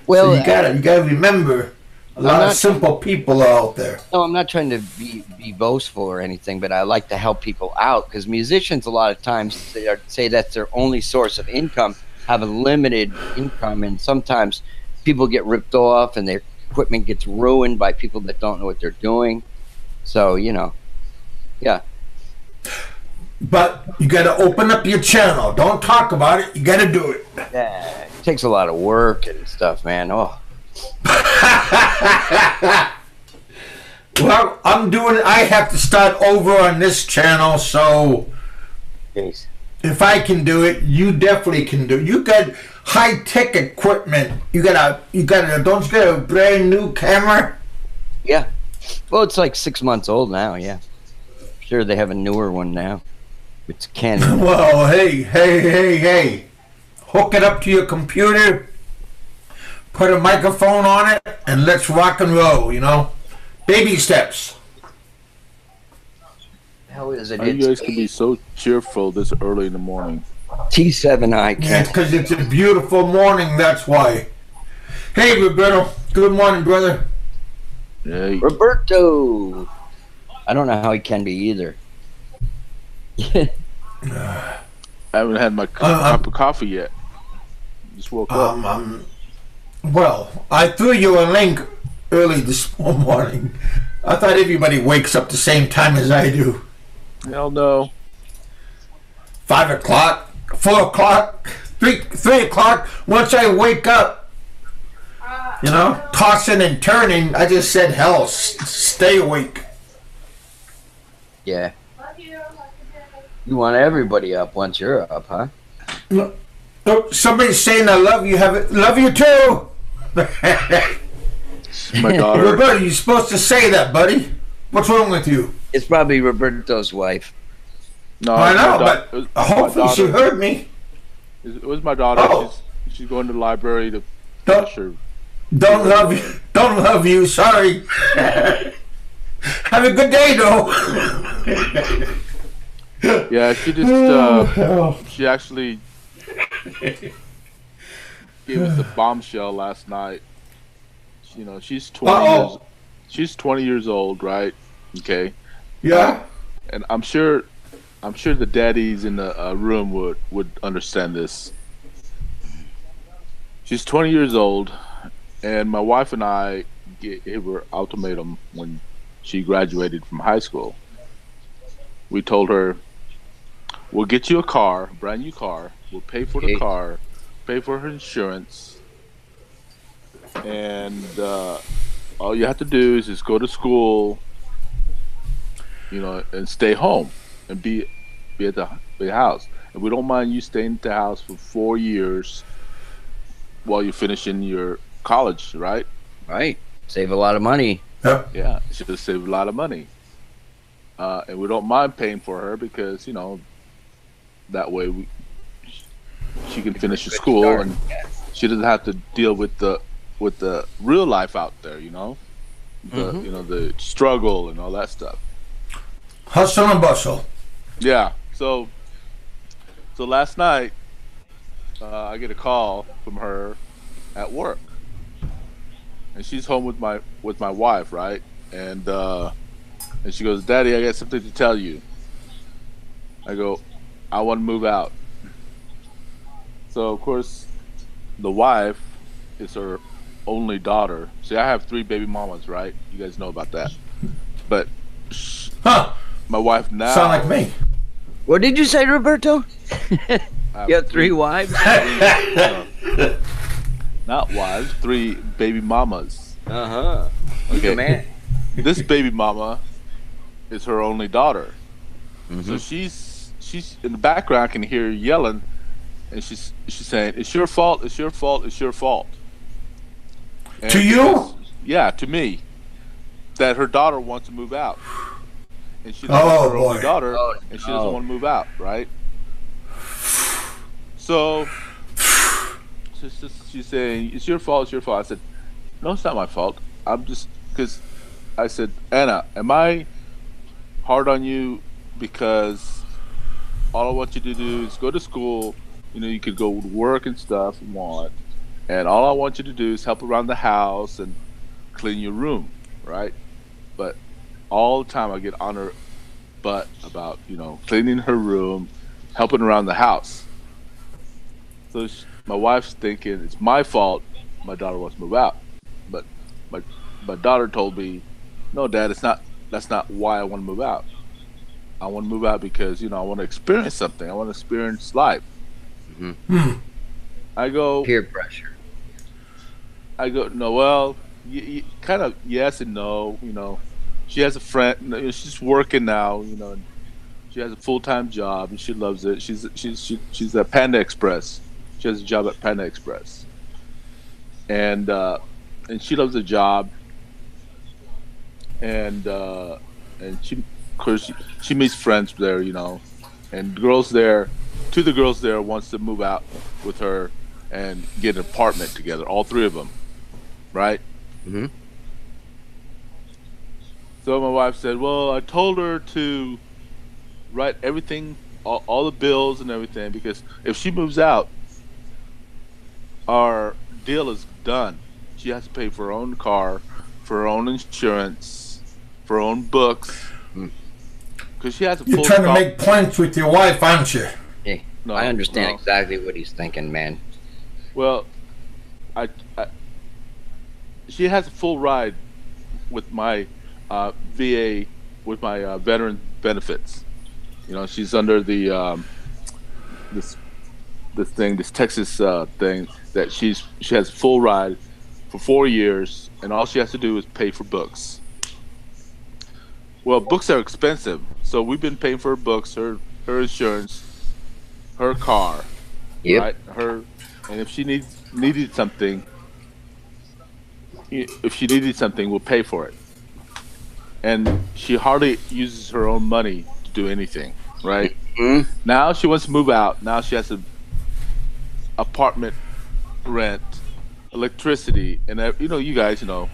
[SPEAKER 2] Well,
[SPEAKER 1] so you gotta remember. A lot of simple people are out there.
[SPEAKER 2] No, I'm not trying to be boastful or anything, but I like to help people out because musicians, a lot of times, say that's their only source of income, have a limited income, and sometimes people get ripped off and their equipment gets ruined by people that don't know what they're doing. So, yeah.
[SPEAKER 1] But you got to open up your channel. Don't talk about it. You got to do it.
[SPEAKER 2] Yeah, it takes a lot of work and stuff, man. Oh.
[SPEAKER 1] Well, I have to start over on this channel, so
[SPEAKER 2] Jeez.
[SPEAKER 1] If I can do it, you definitely can do it. You got high-tech equipment. Don't you got a brand new camera?
[SPEAKER 2] Yeah. Well, it's like 6 months old now, yeah. Sure, they have a newer one now. It's Canon.
[SPEAKER 1] Well, hey. Hook it up to your computer. Put a microphone on it, and let's rock and roll, Baby steps.
[SPEAKER 2] How is it?
[SPEAKER 3] How you guys can be so cheerful this early in the morning?
[SPEAKER 2] T7i camera.
[SPEAKER 1] Yeah, because it's a beautiful morning, that's why. Hey, Roberto. Good morning, brother.
[SPEAKER 3] Hey.
[SPEAKER 2] Roberto. I don't know how he can be either.
[SPEAKER 3] I haven't had my cup of coffee yet. Just woke up.
[SPEAKER 1] Well, I threw you a link early this morning. I thought everybody wakes up the same time as I do.
[SPEAKER 3] Hell no.
[SPEAKER 1] 5 o'clock, 4 o'clock, 3 o'clock. Once I wake up, tossing and turning, I just said, hell, stay awake.
[SPEAKER 2] Yeah. You want everybody up once you're up, huh?
[SPEAKER 1] No, somebody's saying I love you. Love you too.
[SPEAKER 3] My daughter.
[SPEAKER 1] Roberto, you're supposed to say that, buddy. What's wrong with you?
[SPEAKER 2] It's probably Roberto's wife.
[SPEAKER 3] No,
[SPEAKER 1] I know, but hopefully she heard me.
[SPEAKER 3] It was my daughter. Oh. She's going to the library to finish her.
[SPEAKER 1] Don't love you. Sorry. Have a good day, though.
[SPEAKER 3] Yeah, she just she actually gave us a bombshell last night. She's 20 years old, right? Okay.
[SPEAKER 1] Yeah.
[SPEAKER 3] And I'm sure the daddies in the room would understand this. She's 20 years old, and my wife and I gave her ultimatum when she graduated from high school. We told her, we'll get you a car, a brand new car. We'll pay for the car, pay for her insurance, and all you have to do is just go to school, and stay home and be at the house. And we don't mind you staying at the house for 4 years while you're finishing your college, right?
[SPEAKER 2] Right. Save a lot of money.
[SPEAKER 1] Yep.
[SPEAKER 3] Yeah, she just save a lot of money. And we don't mind paying for her because, that way she can finish her school and she doesn't have to deal with the real life out there, the struggle and all that stuff.
[SPEAKER 1] Hustle and bustle.
[SPEAKER 3] Yeah. So last night, I get a call from her at work, and she's home with my wife, right? And she goes, "Daddy, I got something to tell you." I go, "I want to move out." So of course, the wife is her only daughter. See, I have 3 baby mamas, right? You guys know about that. But
[SPEAKER 1] Huh.
[SPEAKER 3] my wife now.
[SPEAKER 1] Sound like me.
[SPEAKER 2] What did you say, Roberto? You have 3 wives?
[SPEAKER 3] Not wives, 3 baby mamas.
[SPEAKER 2] Uh-huh.
[SPEAKER 3] Okay.
[SPEAKER 2] Man.
[SPEAKER 3] This baby mama is her only daughter.
[SPEAKER 2] Mm-hmm.
[SPEAKER 3] So she's in the background. I can hear her yelling, and she's saying, "It's your fault. It's your fault. It's your fault." And
[SPEAKER 1] To you?
[SPEAKER 3] Yeah, to me. That her daughter wants to move out, and she's her only
[SPEAKER 1] boy.
[SPEAKER 3] daughter, and she doesn't want to move out, right? So she's saying, "It's your fault. It's your fault." I said, "No, it's not my fault. I'm just because." I said, "Anna, am I hard on you because all I want you to do is go to school? You know, you could go to work and stuff and want, and all I want you to do is help around the house and clean your room, right? But all the time I get on her butt about, you know, cleaning her room, helping around the house. So my wife's thinking it's my fault my daughter wants to move out. But my daughter told me, "No, Dad, that's not why I want to move out. I want to move out because, you know, I want to experience something. I want to experience life."
[SPEAKER 2] Mm-hmm.
[SPEAKER 3] I go,
[SPEAKER 2] peer pressure.
[SPEAKER 3] I go, "No, well, you kind of yes and no. You know, she has a friend. You know, she's working now. You know, and she has a full-time job and she loves it. She's at Panda Express. She has a job at Panda Express, and she loves the job. And she, of course, she meets friends there. You know, and girls there. 2 of the girls there wants to move out with her and get an apartment together. All 3 of them, right?"
[SPEAKER 2] Mm-hmm.
[SPEAKER 3] So my wife said, "Well, I told her to write everything, all the bills and everything, because if she moves out, our deal is done. She has to pay for her own car, for her own insurance, for her own books, because she has a full."
[SPEAKER 1] You're trying to make points with your wife, aren't you?
[SPEAKER 2] Hey,
[SPEAKER 3] No,
[SPEAKER 2] I understand
[SPEAKER 3] no.
[SPEAKER 2] exactly what he's thinking, man.
[SPEAKER 3] Well, she has a full ride with my VA, with my veteran benefits. You know, she's under the this Texas thing that she has a full ride for 4 years, and all she has to do is pay for books. Well, books are expensive, so we've been paying for her books, her insurance, her car,
[SPEAKER 2] Yep.
[SPEAKER 3] right? And if she needed something, we'll pay for it. And she hardly uses her own money to do anything, right?
[SPEAKER 2] Mm-hmm.
[SPEAKER 3] Now she wants to move out. Now she has to apartment rent, electricity, and you know, you guys know,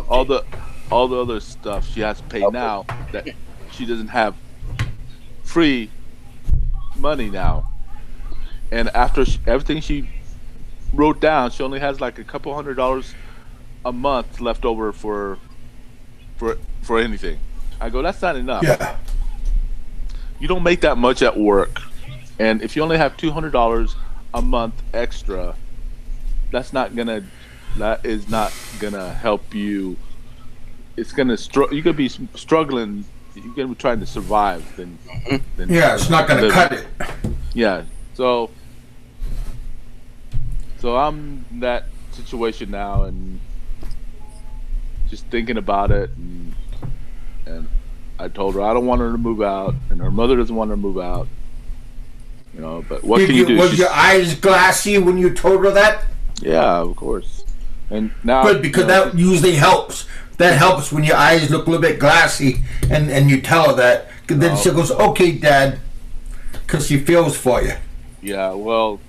[SPEAKER 3] all the other stuff she has to pay now that she doesn't have free money now. And after everything she wrote down, she only has like a couple $100 a month left over for anything. I go, that's not enough.
[SPEAKER 1] Yeah.
[SPEAKER 3] You don't make that much at work, and if you only have $200 a month extra, that is not gonna help you. It's gonna you're gonna be struggling. You're gonna be trying to survive.
[SPEAKER 1] Yeah, it's not gonna cut it.
[SPEAKER 3] Yeah. So I'm in that situation now, and just thinking about it, and I told her I don't want her to move out, and her mother doesn't want her to move out. You know, but what can you do?
[SPEAKER 1] Was your eyes glassy when you told her that?
[SPEAKER 3] Yeah, of course. And now
[SPEAKER 1] good, because that usually helps. That helps when your eyes look a little bit glassy, and you tell her that. Then she goes, "Okay, Dad," because she feels for you.
[SPEAKER 3] Yeah, well,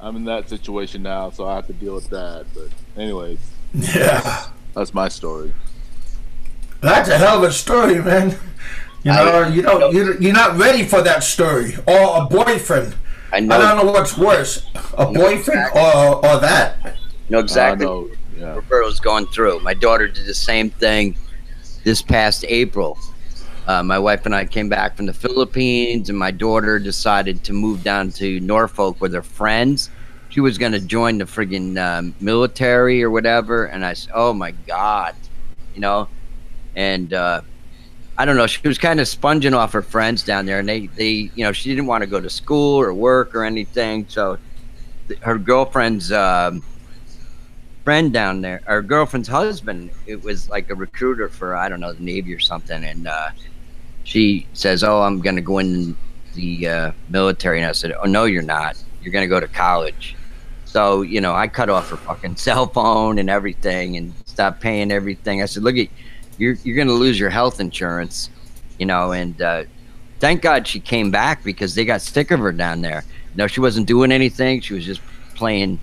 [SPEAKER 3] I'm in that situation now, so I have to deal with that. But anyways,
[SPEAKER 1] yeah,
[SPEAKER 3] that's my story.
[SPEAKER 1] That's a hell of a story, man. You're not ready for that story. Or a boyfriend.
[SPEAKER 2] I know.
[SPEAKER 1] I don't know what's worse, a boyfriend or that.
[SPEAKER 2] You know exactly
[SPEAKER 3] Yeah.
[SPEAKER 2] what Roberto's going through. My daughter did the same thing this past April. My wife and I came back from the Philippines, and my daughter decided to move down to Norfolk with her friends. She was going to join the friggin' military or whatever, and I said, "Oh my God," and I don't know. She was kind of sponging off her friends down there, and they she didn't want to go to school or work or anything. So her girlfriend's friend down there, her girlfriend's husband, it was like a recruiter for, I don't know, the Navy or something. And she says, "Oh, I'm going to go in the military." And I said, "Oh, no, you're not. You're going to go to college." So, I cut off her fucking cell phone and everything and stopped paying everything. I said, "Look, you're going to lose your health insurance," and thank God she came back, because they got sick of her down there. She wasn't doing anything. She was just playing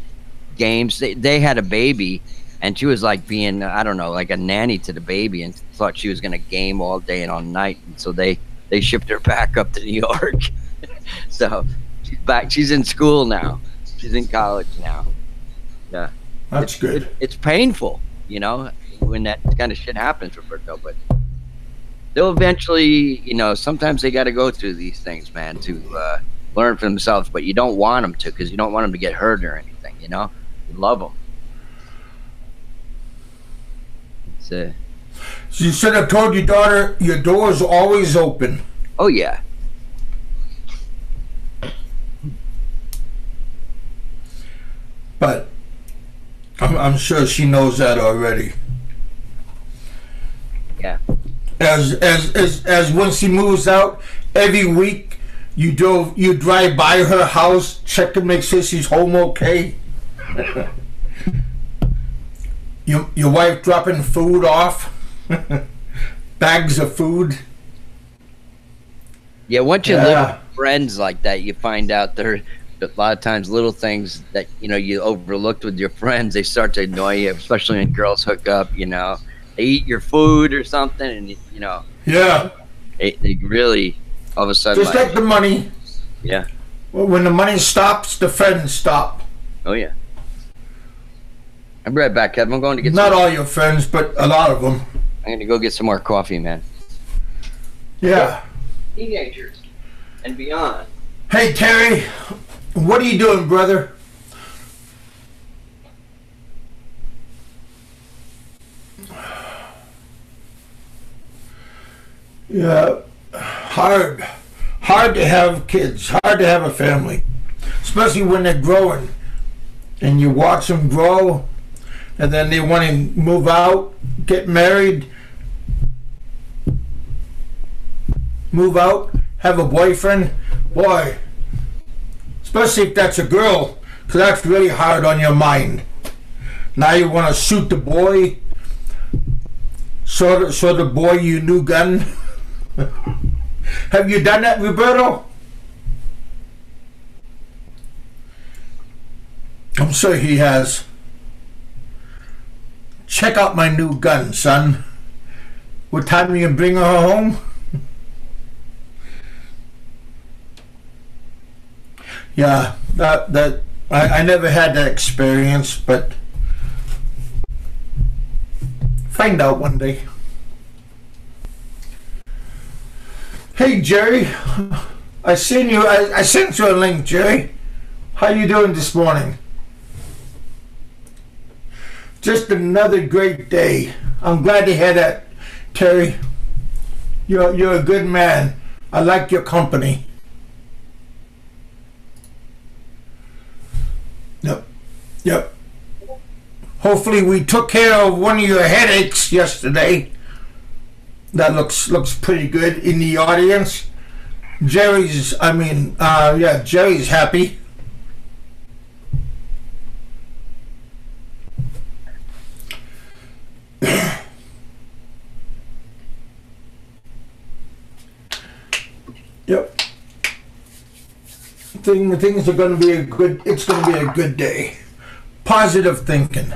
[SPEAKER 2] games. They had a baby, and she was like being, I don't know, like a nanny to the baby, and thought she was going to game all day and all night. And so they shipped her back up to New York. So she's back. She's in school now. She's in college now. Yeah.
[SPEAKER 1] That's good.
[SPEAKER 2] It's painful, when that kind of shit happens, Roberto, but they'll eventually, sometimes they got to go through these things, man, to learn for themselves, but you don't want them to, because you don't want them to get hurt or anything, you love them. So
[SPEAKER 1] you should have told your daughter your door is always open.
[SPEAKER 2] Oh, yeah.
[SPEAKER 1] But I'm sure she knows that already.
[SPEAKER 2] Yeah.
[SPEAKER 1] As when she moves out, every week you drive by her house, check to make sure she's home okay. Your wife dropping food off, bags of food.
[SPEAKER 2] Yeah, once you live with friends like that, you find out there a lot of times little things that you overlooked with your friends, they start to annoy you, especially when girls hook up. They eat your food or something, and
[SPEAKER 1] yeah,
[SPEAKER 2] they really all of a sudden
[SPEAKER 1] just like the money.
[SPEAKER 2] Yeah.
[SPEAKER 1] Well, when the money stops, the friends stop.
[SPEAKER 2] Oh yeah. I'll be right back, Kevin. I'm going to get
[SPEAKER 1] not all your friends, but a lot of them.
[SPEAKER 2] I'm going to go get some more coffee, man.
[SPEAKER 1] Yeah.
[SPEAKER 2] Teenagers and beyond.
[SPEAKER 1] Hey Terry, what are you doing, brother? Yeah, hard to have kids, hard to have a family, especially when they're growing, and you watch them grow, and then they want to move out, get married, move out, have a boyfriend. Boy, especially if that's a girl, because that's really hard on your mind. Now you want to shoot the boy, show the boy your new gun. Have you done that, Roberto? I'm sure he has. Check out my new gun, son. What time are you bring her home? Yeah, that I never had that experience, but find out one day. Hey Jerry, I sent you a link, Jerry. How you doing this morning? Just another great day. I'm glad to hear that, Terry. You're a good man. I like your company. Yep. Hopefully we took care of one of your headaches yesterday. That looks pretty good in the audience. Jerry's happy. Yep. Things are going to be it's going to be a good day. Positive thinking.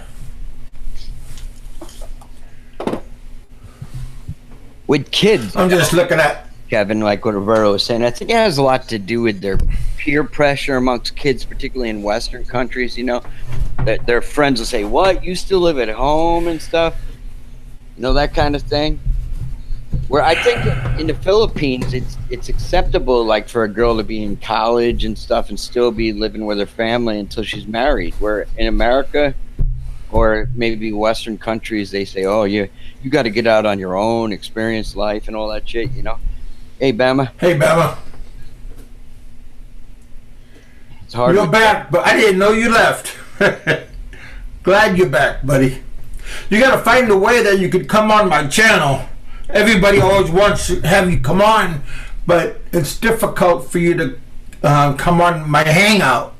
[SPEAKER 2] with kids.
[SPEAKER 1] I'm just looking at.
[SPEAKER 2] Kevin, like what Roberto was saying, I think it has a lot to do with their peer pressure amongst kids, particularly in Western countries. You know, their friends will say, "What? You still live at home and stuff?" You know, that kind of thing. Where I think in the Philippines, it's acceptable, like for a girl to be in college and stuff and still be living with her family until she's married. Where in America, or maybe Western countries, they say, "Oh, you got to get out on your own, experience life, and all that shit." You know. Hey, Bama.
[SPEAKER 1] Hey, Bama.
[SPEAKER 2] It's hard.
[SPEAKER 1] You're back, but I didn't know you left. Glad you're back, buddy. You got to find a way that you could come on my channel. Everybody always wants to have you come on, but it's difficult for you to come on my Hangout.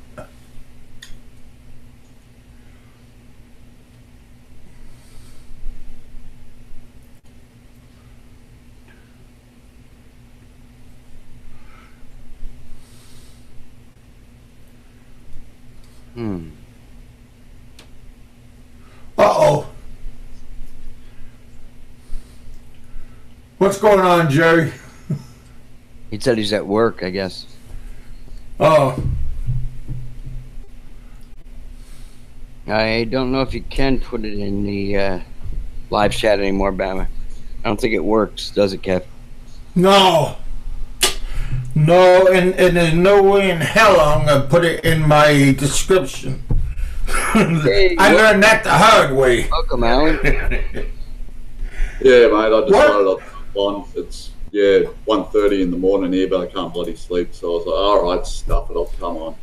[SPEAKER 1] Uh-oh. What's going on, Jerry?
[SPEAKER 2] He said he's at work, I guess.
[SPEAKER 1] Oh.
[SPEAKER 2] I don't know if you can put it in the live chat anymore, Bama. I don't think it works, does it, Kev?
[SPEAKER 1] No. No, and there's no way in hell I'm going to put it in my description.
[SPEAKER 2] Hey,
[SPEAKER 1] I learned that the hard way.
[SPEAKER 2] Welcome, Alan.
[SPEAKER 4] Yeah, mate, I decided I'd on. It's 1:30 in the morning here, but I can't bloody sleep. So I was like, all right, stuff it. I'll come on.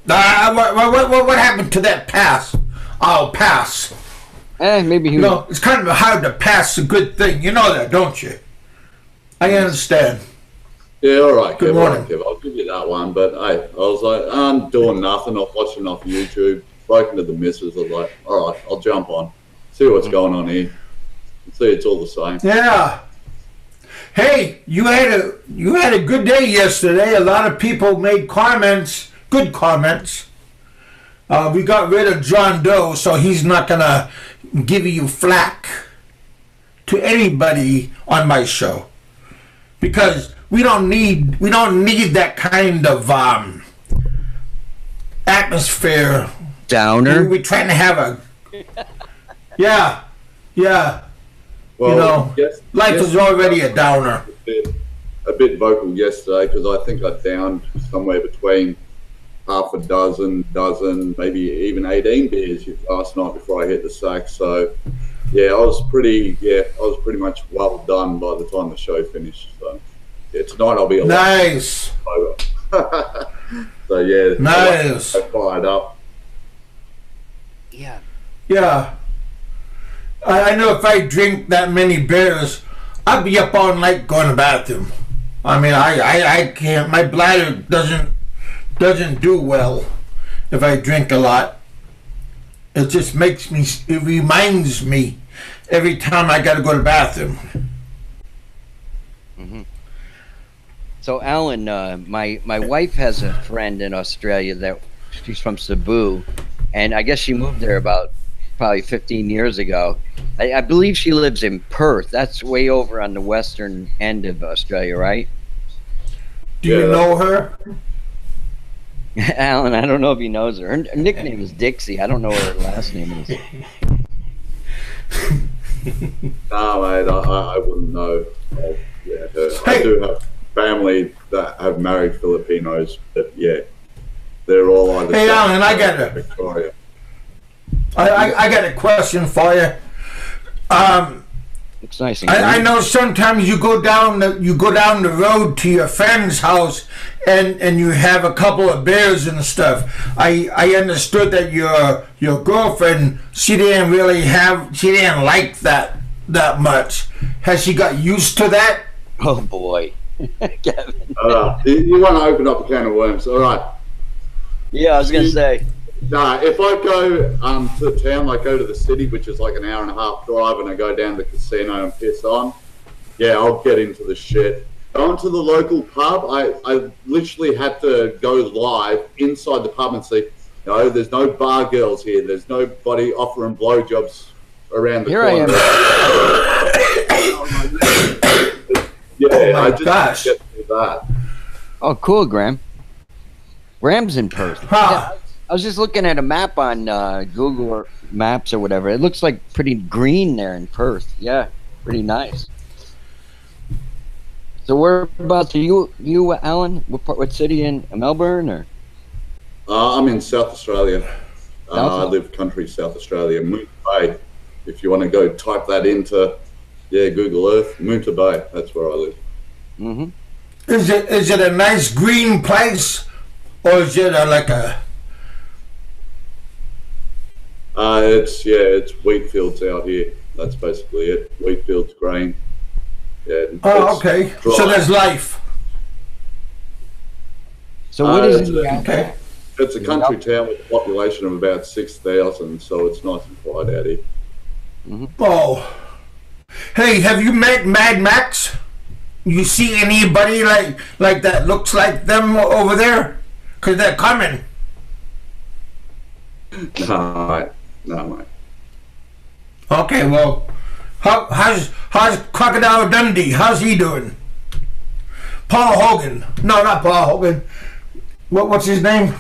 [SPEAKER 1] What happened to that pass? I'll pass.
[SPEAKER 2] Maybe he.
[SPEAKER 1] No, it's kind of hard to pass a good thing. You know that, don't you? I understand.
[SPEAKER 4] Yeah, all right,
[SPEAKER 1] Good
[SPEAKER 4] Kev,
[SPEAKER 1] morning.
[SPEAKER 4] all right, Kev, I'll give you that one. But hey, I was like, I'm doing nothing. I'm watching off YouTube. Spoken to the missus. I was like, all right, I'll jump on, see what's going on here. See, it's all the same.
[SPEAKER 1] Yeah. Hey, you had a good day yesterday. A lot of people made comments, good comments. We got rid of John Doe, so he's not gonna give you flack to anybody on my show because we don't need that kind of atmosphere.
[SPEAKER 2] Downer.
[SPEAKER 1] We're trying to have a yeah.
[SPEAKER 4] Well,
[SPEAKER 1] You know, life is already a downer.
[SPEAKER 4] A bit vocal yesterday because I think I downed somewhere between half a dozen, maybe even 18 beers last night before I hit the sack. So, I was pretty much well done by the time the show finished. So, tonight I'll be
[SPEAKER 1] nice.
[SPEAKER 4] So
[SPEAKER 1] nice.
[SPEAKER 4] I fired up.
[SPEAKER 1] Yeah. I know if I drink that many beers, I'd be up all night going to the bathroom. I mean, I can't. My bladder doesn't do well if I drink a lot. It just it reminds me every time I got to go to the bathroom.
[SPEAKER 2] Mm-hmm. So, Alan, my wife has a friend in Australia that she's from Cebu, and I guess she moved there about probably 15 years ago. I believe she lives in Perth. That's way over on the western end of Australia, right?
[SPEAKER 1] Do you know her?
[SPEAKER 2] Alan, I don't know if he knows her. Her nickname is Dixie. I don't know what her last name is.
[SPEAKER 4] No, mate, I wouldn't know. Her. I do have family that have married Filipinos, but they're all either.
[SPEAKER 1] Hey, Alan, I got it.
[SPEAKER 4] Victoria.
[SPEAKER 1] I got a question for you.
[SPEAKER 2] Looks nice.
[SPEAKER 1] I know sometimes you go down the road to your friend's house and you have a couple of beers and stuff. I understood that your girlfriend she didn't like that much. Has she got used to that?
[SPEAKER 2] Oh boy, Kevin.
[SPEAKER 4] You want to open up a can of worms? All right.
[SPEAKER 2] Yeah, I was gonna say.
[SPEAKER 4] Nah, if I go to town, like go to the city, which is like an hour and a half drive, and I go down to the casino and piss on, I'll get into the shit. Going to the local pub, I literally had to go live inside the pub and say, no, there's no bar girls here. There's nobody offering blowjobs around the corner.
[SPEAKER 2] I am.
[SPEAKER 4] Yeah,
[SPEAKER 1] Oh my
[SPEAKER 4] I just
[SPEAKER 1] gosh.
[SPEAKER 4] get through that.
[SPEAKER 2] Oh, cool, Graham. Graham's in Perth.
[SPEAKER 1] Huh.
[SPEAKER 2] I was just looking at a map on Google Maps or whatever. It looks like pretty green there in Perth. Yeah, pretty nice. So whereabouts are you, Alan? What city in Melbourne or?
[SPEAKER 4] I'm in South Australia. I
[SPEAKER 2] South?
[SPEAKER 4] live country South Australia, Moonta Bay. If you want to go type that into, Google Earth, Moonta Bay. That's where I live.
[SPEAKER 2] Mm-hmm.
[SPEAKER 1] Is it a nice green place, or is it like a?
[SPEAKER 4] It's wheat fields out here. That's basically it. Wheat fields, grain. Yeah.
[SPEAKER 1] Oh,
[SPEAKER 4] it's
[SPEAKER 1] okay.
[SPEAKER 4] dry.
[SPEAKER 1] So there's life.
[SPEAKER 2] So what is
[SPEAKER 4] it's
[SPEAKER 2] it?
[SPEAKER 4] a-
[SPEAKER 1] Okay.
[SPEAKER 4] It's a country town with a population of about 6,000, so it's nice and quiet out here.
[SPEAKER 1] Oh. Hey, have you met Mad Max? You see anybody like that looks like them over there? Cause they're coming.
[SPEAKER 4] No, mate.
[SPEAKER 1] Okay, well, how's Crocodile Dundee? How's he doing? Paul Hogan? No, not Paul Hogan. What's his name?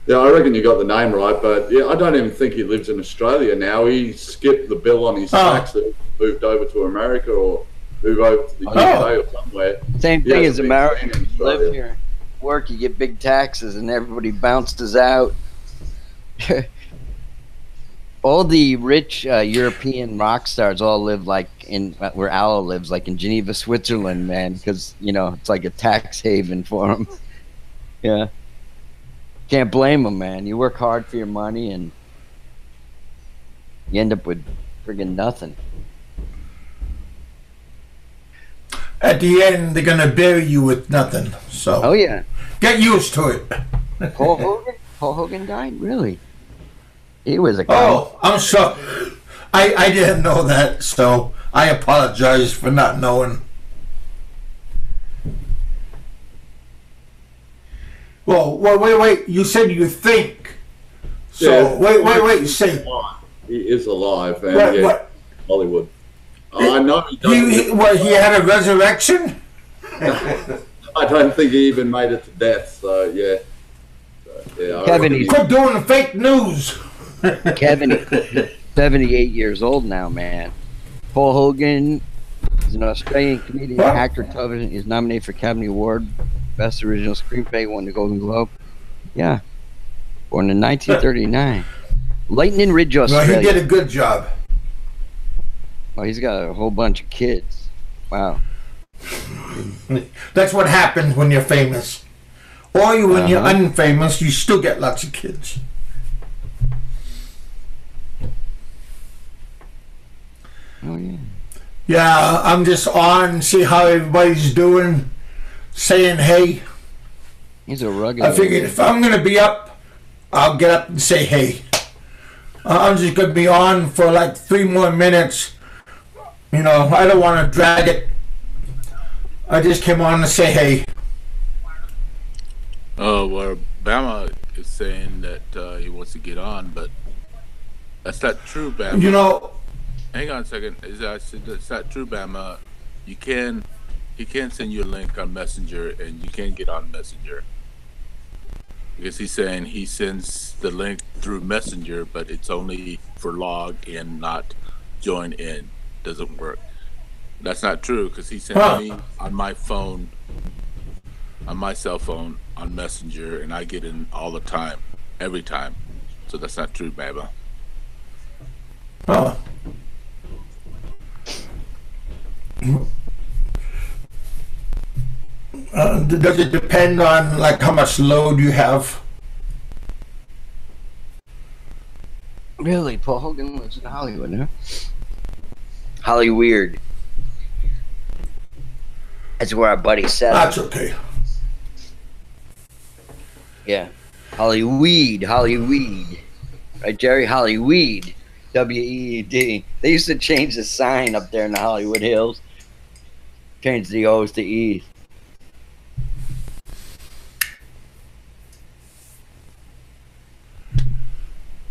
[SPEAKER 4] Yeah, I reckon you got the name right, but I don't even think he lives in Australia now. He skipped the bill on his tax and moved over to America or moved over to the UK or somewhere.
[SPEAKER 2] Same thing as America.
[SPEAKER 4] In
[SPEAKER 2] You live
[SPEAKER 4] Australia.
[SPEAKER 2] here, work, you get big taxes, and everybody bounces out. All the rich European rock stars all live like in where Al lives, like in Geneva, Switzerland, man, because it's like a tax haven for them. Yeah, can't blame them, man. You work hard for your money, and you end up with friggin' nothing.
[SPEAKER 1] At the end, they're gonna bury you with nothing. So
[SPEAKER 2] Oh yeah,
[SPEAKER 1] get used to it.
[SPEAKER 2] Paul Hogan. Paul Hogan died, really? He was a
[SPEAKER 1] Oh, I'm sorry. I didn't know that, so I apologize for not knowing. Well, wait. You said you think. So, wait. Say
[SPEAKER 4] He is alive, and
[SPEAKER 1] what?
[SPEAKER 4] Hollywood. I know he doesn't.
[SPEAKER 1] He had a resurrection?
[SPEAKER 4] I don't think he even made it to death, so yeah. I
[SPEAKER 2] Kevin,
[SPEAKER 4] reckon he-
[SPEAKER 1] Quit doing fake news.
[SPEAKER 2] Kevin, 78 years old now, man. Paul Hogan is an Australian comedian,
[SPEAKER 1] What?
[SPEAKER 2] actor, television. Is nominated for Academy Award, Best Original Screenplay, won the Golden Globe. Yeah, born in 1939, Lightning Ridge,
[SPEAKER 1] Well,
[SPEAKER 2] Australia.
[SPEAKER 1] he did a good job.
[SPEAKER 2] Oh, he's got a whole bunch of kids. Wow.
[SPEAKER 1] That's what happens when you're famous. Or when you're
[SPEAKER 2] Uh-huh.
[SPEAKER 1] unfamous, you still get lots of kids.
[SPEAKER 2] Oh yeah.
[SPEAKER 1] Yeah, I'm just on, see how everybody's doing, saying hey.
[SPEAKER 2] He's a rugged.
[SPEAKER 1] I figured if I'm going to be up, I'll get up and say hey. I'm just going to be on for like 3 more minutes. I don't want to drag it. I just came on to say hey.
[SPEAKER 3] Oh, well, Bama is saying that he wants to get on, but that's not true, Bama. Hang on a second. That's not true, Bama. He can send you a link on Messenger, and you can get on Messenger. Because he's saying he sends the link through Messenger, but it's only for log in, not join in. Doesn't work. That's not true, because he sent me on my phone, on my cell phone, on Messenger, and I get in all the time, every time. So that's not true, Baba.
[SPEAKER 1] Oh. Does it depend on like how much load you have?
[SPEAKER 2] Really, Paul Hogan lives in Hollywood, huh? Hollyweird. That's where our buddy said.
[SPEAKER 1] That's okay.
[SPEAKER 2] Yeah. Hollyweed. Right, Jerry? Hollyweed. W-E-E-D. They used to change the sign up there in the Hollywood Hills. Change the O's to E's.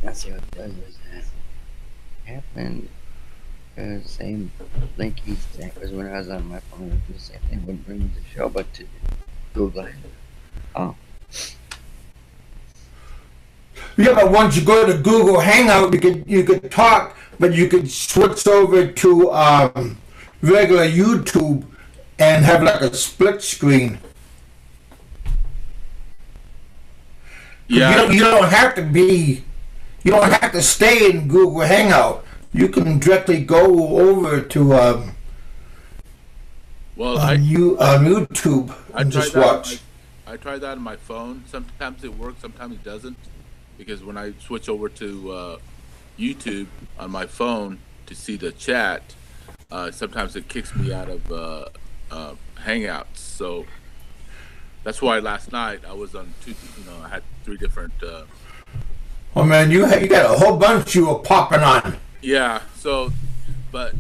[SPEAKER 2] Let's see what does with that. Happened. same link he sent was when I was on my phone. It was the same thing. Wouldn't bring the show, but to Google it. Oh.
[SPEAKER 1] Yeah, but once you go to Google Hangout, you could talk, but you could switch over to regular YouTube and have like a split screen.
[SPEAKER 3] Yeah.
[SPEAKER 1] You don't have to stay in Google Hangout. You can directly go over to YouTube and just watch.
[SPEAKER 3] I tried that on my phone. Sometimes it works, sometimes it doesn't. Because when I switch over to YouTube on my phone to see the chat, sometimes it kicks me out of Hangouts. So that's why last night I was on I had 3 different.
[SPEAKER 1] Oh man, you got a whole bunch you were popping on.
[SPEAKER 3] Yeah. So, but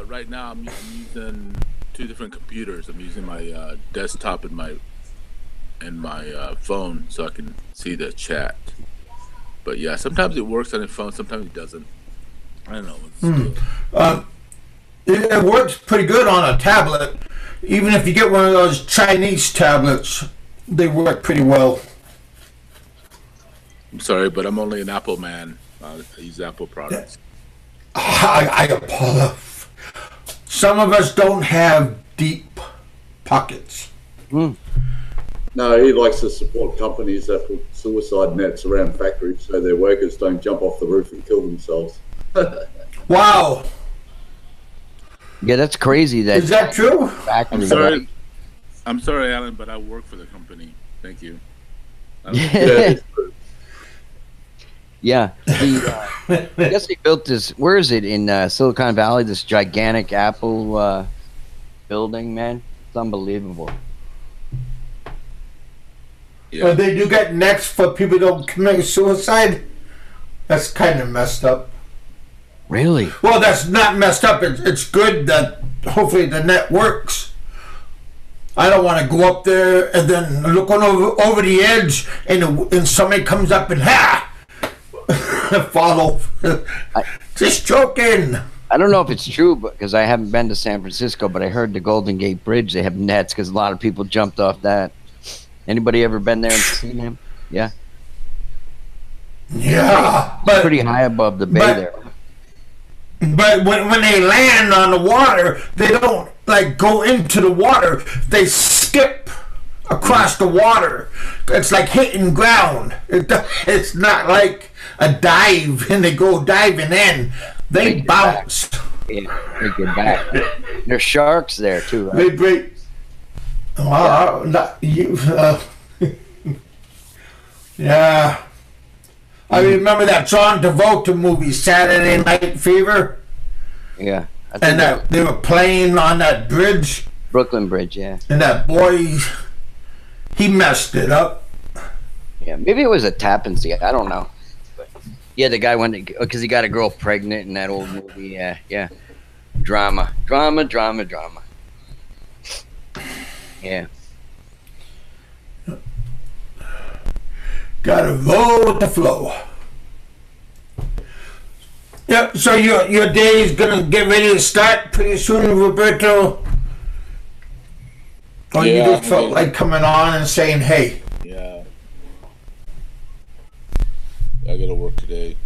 [SPEAKER 3] right now I'm using 2 different computers. I'm using my desktop and my phone so I can see the chat. But yeah, sometimes it works on the phone, sometimes it doesn't. I don't know.
[SPEAKER 1] It works pretty good on a tablet. Even if you get one of those Chinese tablets, they work pretty well.
[SPEAKER 3] I'm sorry, but I'm only an Apple man. I use Apple products.
[SPEAKER 1] I apologize. Some of us don't have deep pockets.
[SPEAKER 4] No, he likes to support companies that put suicide nets around factories so their workers don't jump off the roof and kill themselves.
[SPEAKER 1] Wow.
[SPEAKER 2] Yeah, that's crazy.
[SPEAKER 1] Is that true?
[SPEAKER 3] I'm sorry, Alan, but I work for the company. Thank you.
[SPEAKER 2] Yeah. I guess they built this. Where is it in Silicon Valley? This gigantic Apple building, man. It's unbelievable.
[SPEAKER 3] Yeah.
[SPEAKER 1] They do get nets for people who don't commit suicide. That's kind of messed up.
[SPEAKER 2] Really?
[SPEAKER 1] Well, that's not messed up. It's good that hopefully the net works. I don't want to go up there and then look over the edge and somebody comes up and follow. Just joking.
[SPEAKER 2] I don't know if it's true, because I haven't been to San Francisco, but I heard the Golden Gate Bridge, they have nets because a lot of people jumped off that. Anybody ever been there and seen him? Yeah.
[SPEAKER 1] Yeah, but
[SPEAKER 2] pretty high above the bay there.
[SPEAKER 1] But when they land on the water, they don't like go into the water. They skip across the water. It's like hitting ground. It's not like a dive and they go diving in. They bounce.
[SPEAKER 2] Yeah, they get back. There's sharks there too, right?
[SPEAKER 1] They break. Well, yeah. I remember that John Travolta movie, Saturday Night Fever.
[SPEAKER 2] Yeah.
[SPEAKER 1] And they were playing on that bridge.
[SPEAKER 2] Brooklyn Bridge, yeah.
[SPEAKER 1] And that boy, he messed it up.
[SPEAKER 2] Yeah, maybe it was a Tappan Zee. I don't know. But yeah, the guy went because he got a girl pregnant in that old movie. Yeah, yeah. Drama. Yeah.
[SPEAKER 1] Gotta roll with the flow. Yep, so your day is gonna get ready to start pretty soon, Roberto? Or you just felt like coming on and saying, hey.
[SPEAKER 3] Yeah. I gotta work today.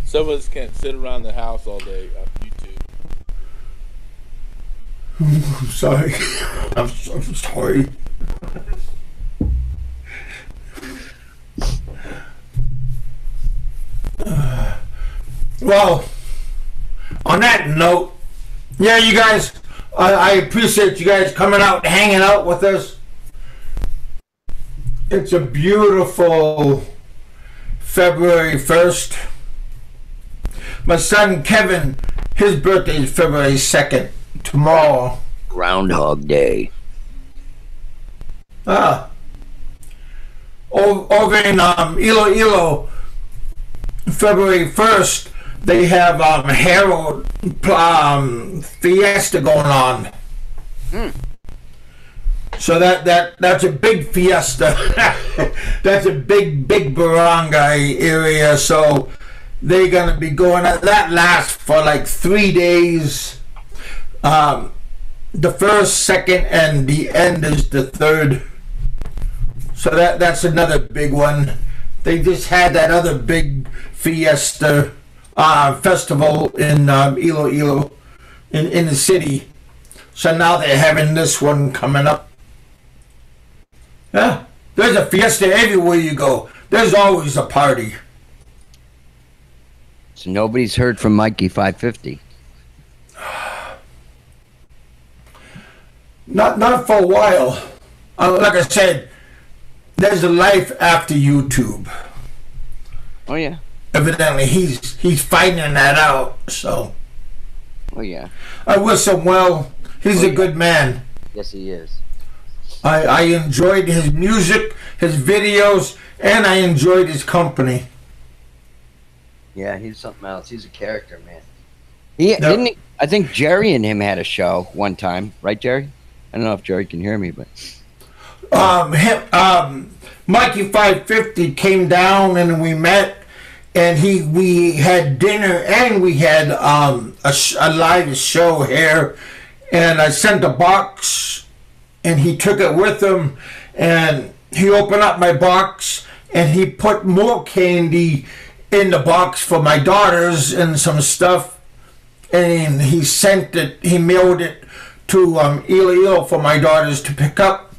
[SPEAKER 3] Some of us can't sit around the house all day on YouTube.
[SPEAKER 1] I'm sorry. I'm so sorry. Well, on that note, yeah, you guys, I appreciate you guys coming out and hanging out with us. It's a beautiful February 1st. My son Kevin, his birthday is February 2nd, tomorrow.
[SPEAKER 2] Groundhog Day.
[SPEAKER 1] Over in Iloilo, February 1st, they have Harold Fiesta going on. So that's a big fiesta. That's a big barangay area. So they're gonna be going. That lasts for like 3 days. The first, second, and the end is the third. So that's another big one. They just had that other big fiesta festival in Iloilo in the city. So now they're having this one coming up. Yeah, there's a fiesta everywhere you go. There's always a party.
[SPEAKER 2] So nobody's heard from Mikey 550.
[SPEAKER 1] Not for a while. Like I said, there's a life after YouTube.
[SPEAKER 2] Oh yeah.
[SPEAKER 1] Evidently, he's finding that out. So.
[SPEAKER 2] Oh yeah.
[SPEAKER 1] I wish him well. He's a good man.
[SPEAKER 2] Yes, he is.
[SPEAKER 1] I enjoyed his music, his videos, and I enjoyed his company.
[SPEAKER 2] Yeah, he's something else. He's a character, man. Didn't he? I think Jerry and him had a show one time, right, Jerry? I don't know if Jerry can hear me, but
[SPEAKER 1] Mikey 550 came down and we met, and we had dinner and we had a live show here, and I sent a box, and he took it with him, and he opened up my box and he put more candy in the box for my daughters and some stuff, and he mailed it to Iloilo for my daughters to pick up.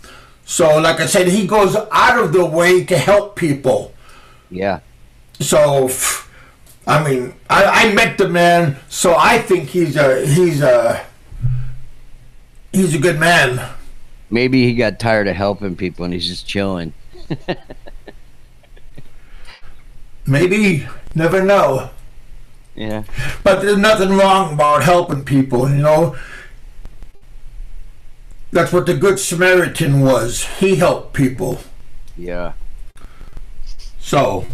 [SPEAKER 1] So like I said, he goes out of the way to help people.
[SPEAKER 2] Yeah.
[SPEAKER 1] So I mean, I met the man, so I think he's a good man.
[SPEAKER 2] Maybe he got tired of helping people and he's just chilling.
[SPEAKER 1] Maybe, never know.
[SPEAKER 2] Yeah.
[SPEAKER 1] But there's nothing wrong about helping people, you know. That's what the Good Samaritan was. He helped people.
[SPEAKER 2] Yeah.
[SPEAKER 1] So,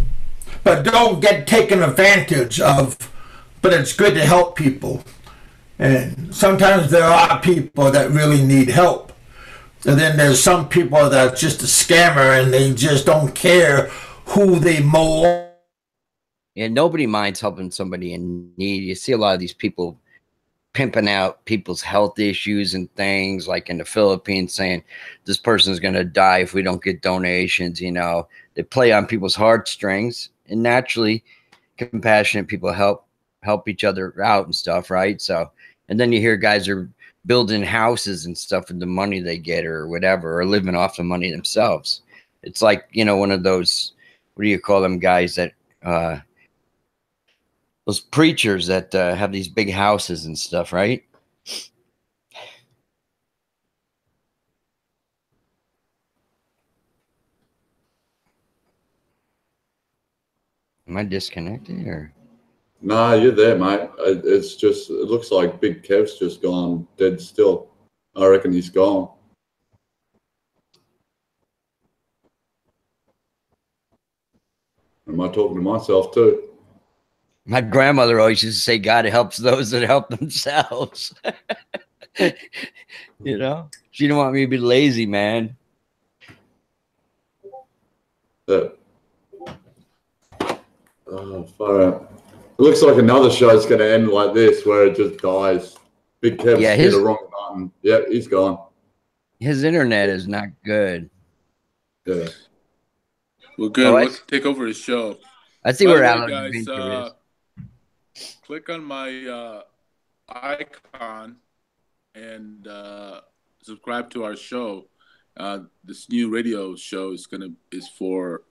[SPEAKER 1] but don't get taken advantage of. But it's good to help people. And sometimes there are people that really need help. And then there's some people that's just a scammer and they just don't care who they mow.
[SPEAKER 2] Yeah, nobody minds helping somebody in need. You see a lot of these people pimping out people's health issues and things, like in the Philippines, saying this person's going to die if we don't get donations. You know, they play on people's heartstrings, and naturally compassionate people help each other out and stuff, right? So, and then you hear guys are building houses and stuff with the money they get or whatever, or living off the money themselves. It's like, you know, one of those, what do you call them guys that those preachers that have these big houses and stuff, right? Am I disconnected or?
[SPEAKER 4] No, you're there, mate. It's just, it looks like Big Kev's just gone dead still. I reckon he's gone. Am I talking to myself too?
[SPEAKER 2] My grandmother always used to say, God helps those that help themselves. You know, she didn't want me to be lazy, man.
[SPEAKER 4] Yeah. Oh, far out. It looks like another show's going to end like this, where it just dies. Big Kev's hit the wrong button. Yep, he's gone.
[SPEAKER 2] His internet is not good.
[SPEAKER 4] Yeah.
[SPEAKER 3] Well, good. Let's take over his show.
[SPEAKER 2] I see where Alan
[SPEAKER 3] guys, click on my icon and subscribe to our show. This new radio show is for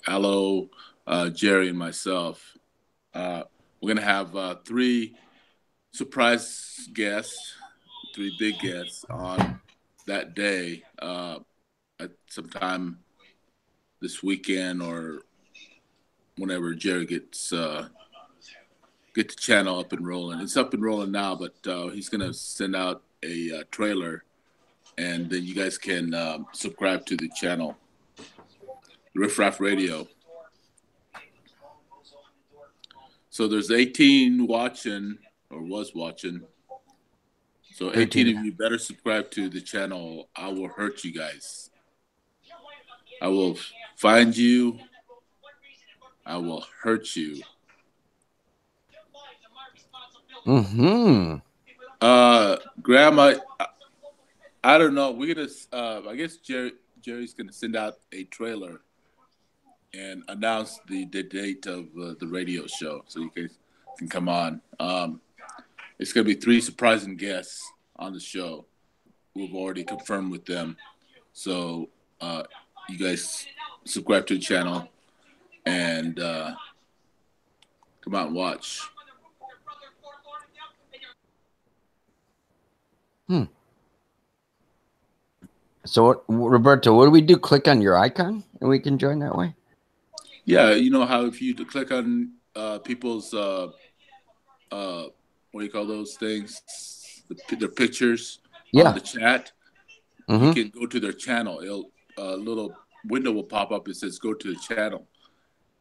[SPEAKER 3] Aloe, Jerry, and myself. We're gonna have 3 surprise guests, 3 big guests on that day at sometime this weekend or whenever Jerry gets get the channel up and rolling. It's up and rolling now, but he's gonna send out a trailer, and then you guys can subscribe to the channel, Riff Raff Radio. So there's 18 watching, or was watching. So 18 of you better subscribe to the channel. I will hurt you guys. I will find you I will hurt you.
[SPEAKER 2] Mm-hmm.
[SPEAKER 3] Grandma, I don't know. We're gonna. I guess Jerry's gonna send out a trailer and announce the date of the radio show, so you guys can come on. It's gonna be 3 surprising guests on the show. We've already confirmed with them. So you guys subscribe to the channel and come out and watch.
[SPEAKER 2] So, Roberto, what do we do? Click on your icon and we can join that way?
[SPEAKER 3] Yeah, you know how if you click on people's what do you call those things? Their pictures on the chat.
[SPEAKER 2] Mm-hmm.
[SPEAKER 3] You can go to their channel. A little window will pop up. It says "Go to the channel,"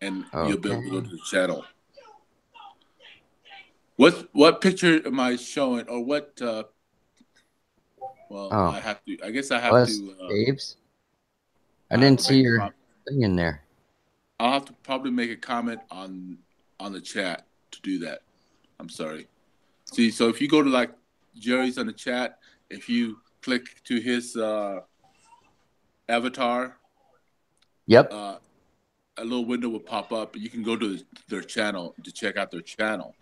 [SPEAKER 3] and you'll be able to go to the channel. What picture am I showing, or what? I have to. I guess I have to.
[SPEAKER 2] Dave's. I didn't see your thing in there.
[SPEAKER 3] I'll have to probably make a comment on the chat to do that. I'm sorry. See, so if you go to like Jerry's on the chat, if you click to his avatar,
[SPEAKER 2] yep,
[SPEAKER 3] a little window will pop up, and you can go to their channel to check out their channel.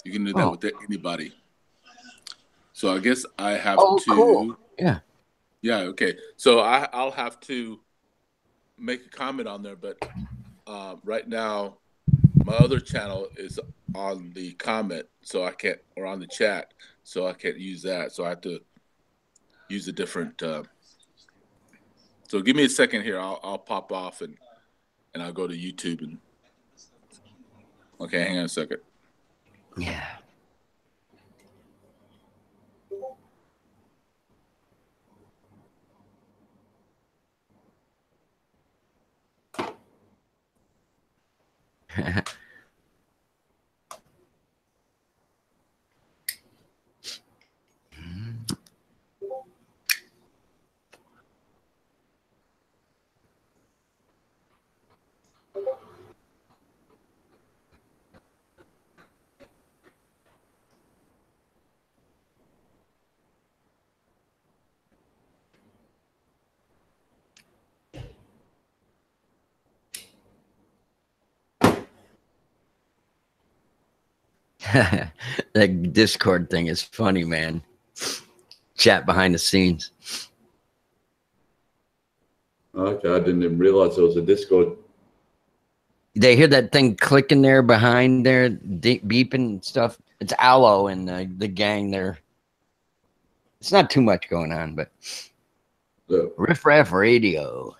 [SPEAKER 3] You can do that with anybody. So I guess I have to.
[SPEAKER 2] Cool. Yeah.
[SPEAKER 3] Yeah. Okay. So I'll have to make a comment on there, but right now my other channel is on the comment, so I can't, or on the chat, so I can't use that. So I have to use a different. So give me a second here. I'll pop off and I'll go to YouTube and. Okay, hang on a second.
[SPEAKER 2] Yeah. That Discord thing is funny, man. Chat behind the scenes.
[SPEAKER 4] Okay, I didn't even realize there was a Discord.
[SPEAKER 2] They hear that thing clicking there behind there, beeping and stuff. It's Aloe and the gang there. It's not too much going on, but Riff Raff Radio.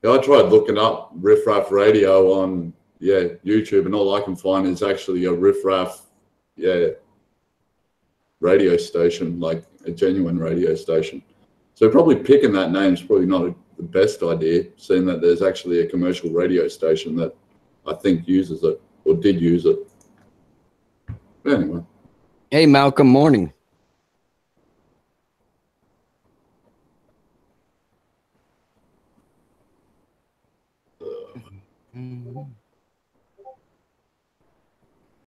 [SPEAKER 4] Yeah, I tried looking up Riff Raff Radio on YouTube, and all I can find is actually a Riff Raff radio station, like a genuine radio station. So probably picking that name is probably not the best idea, seeing that there's actually a commercial radio station that I think uses it or did use it. But anyway.
[SPEAKER 2] Hey, Malcolm, morning.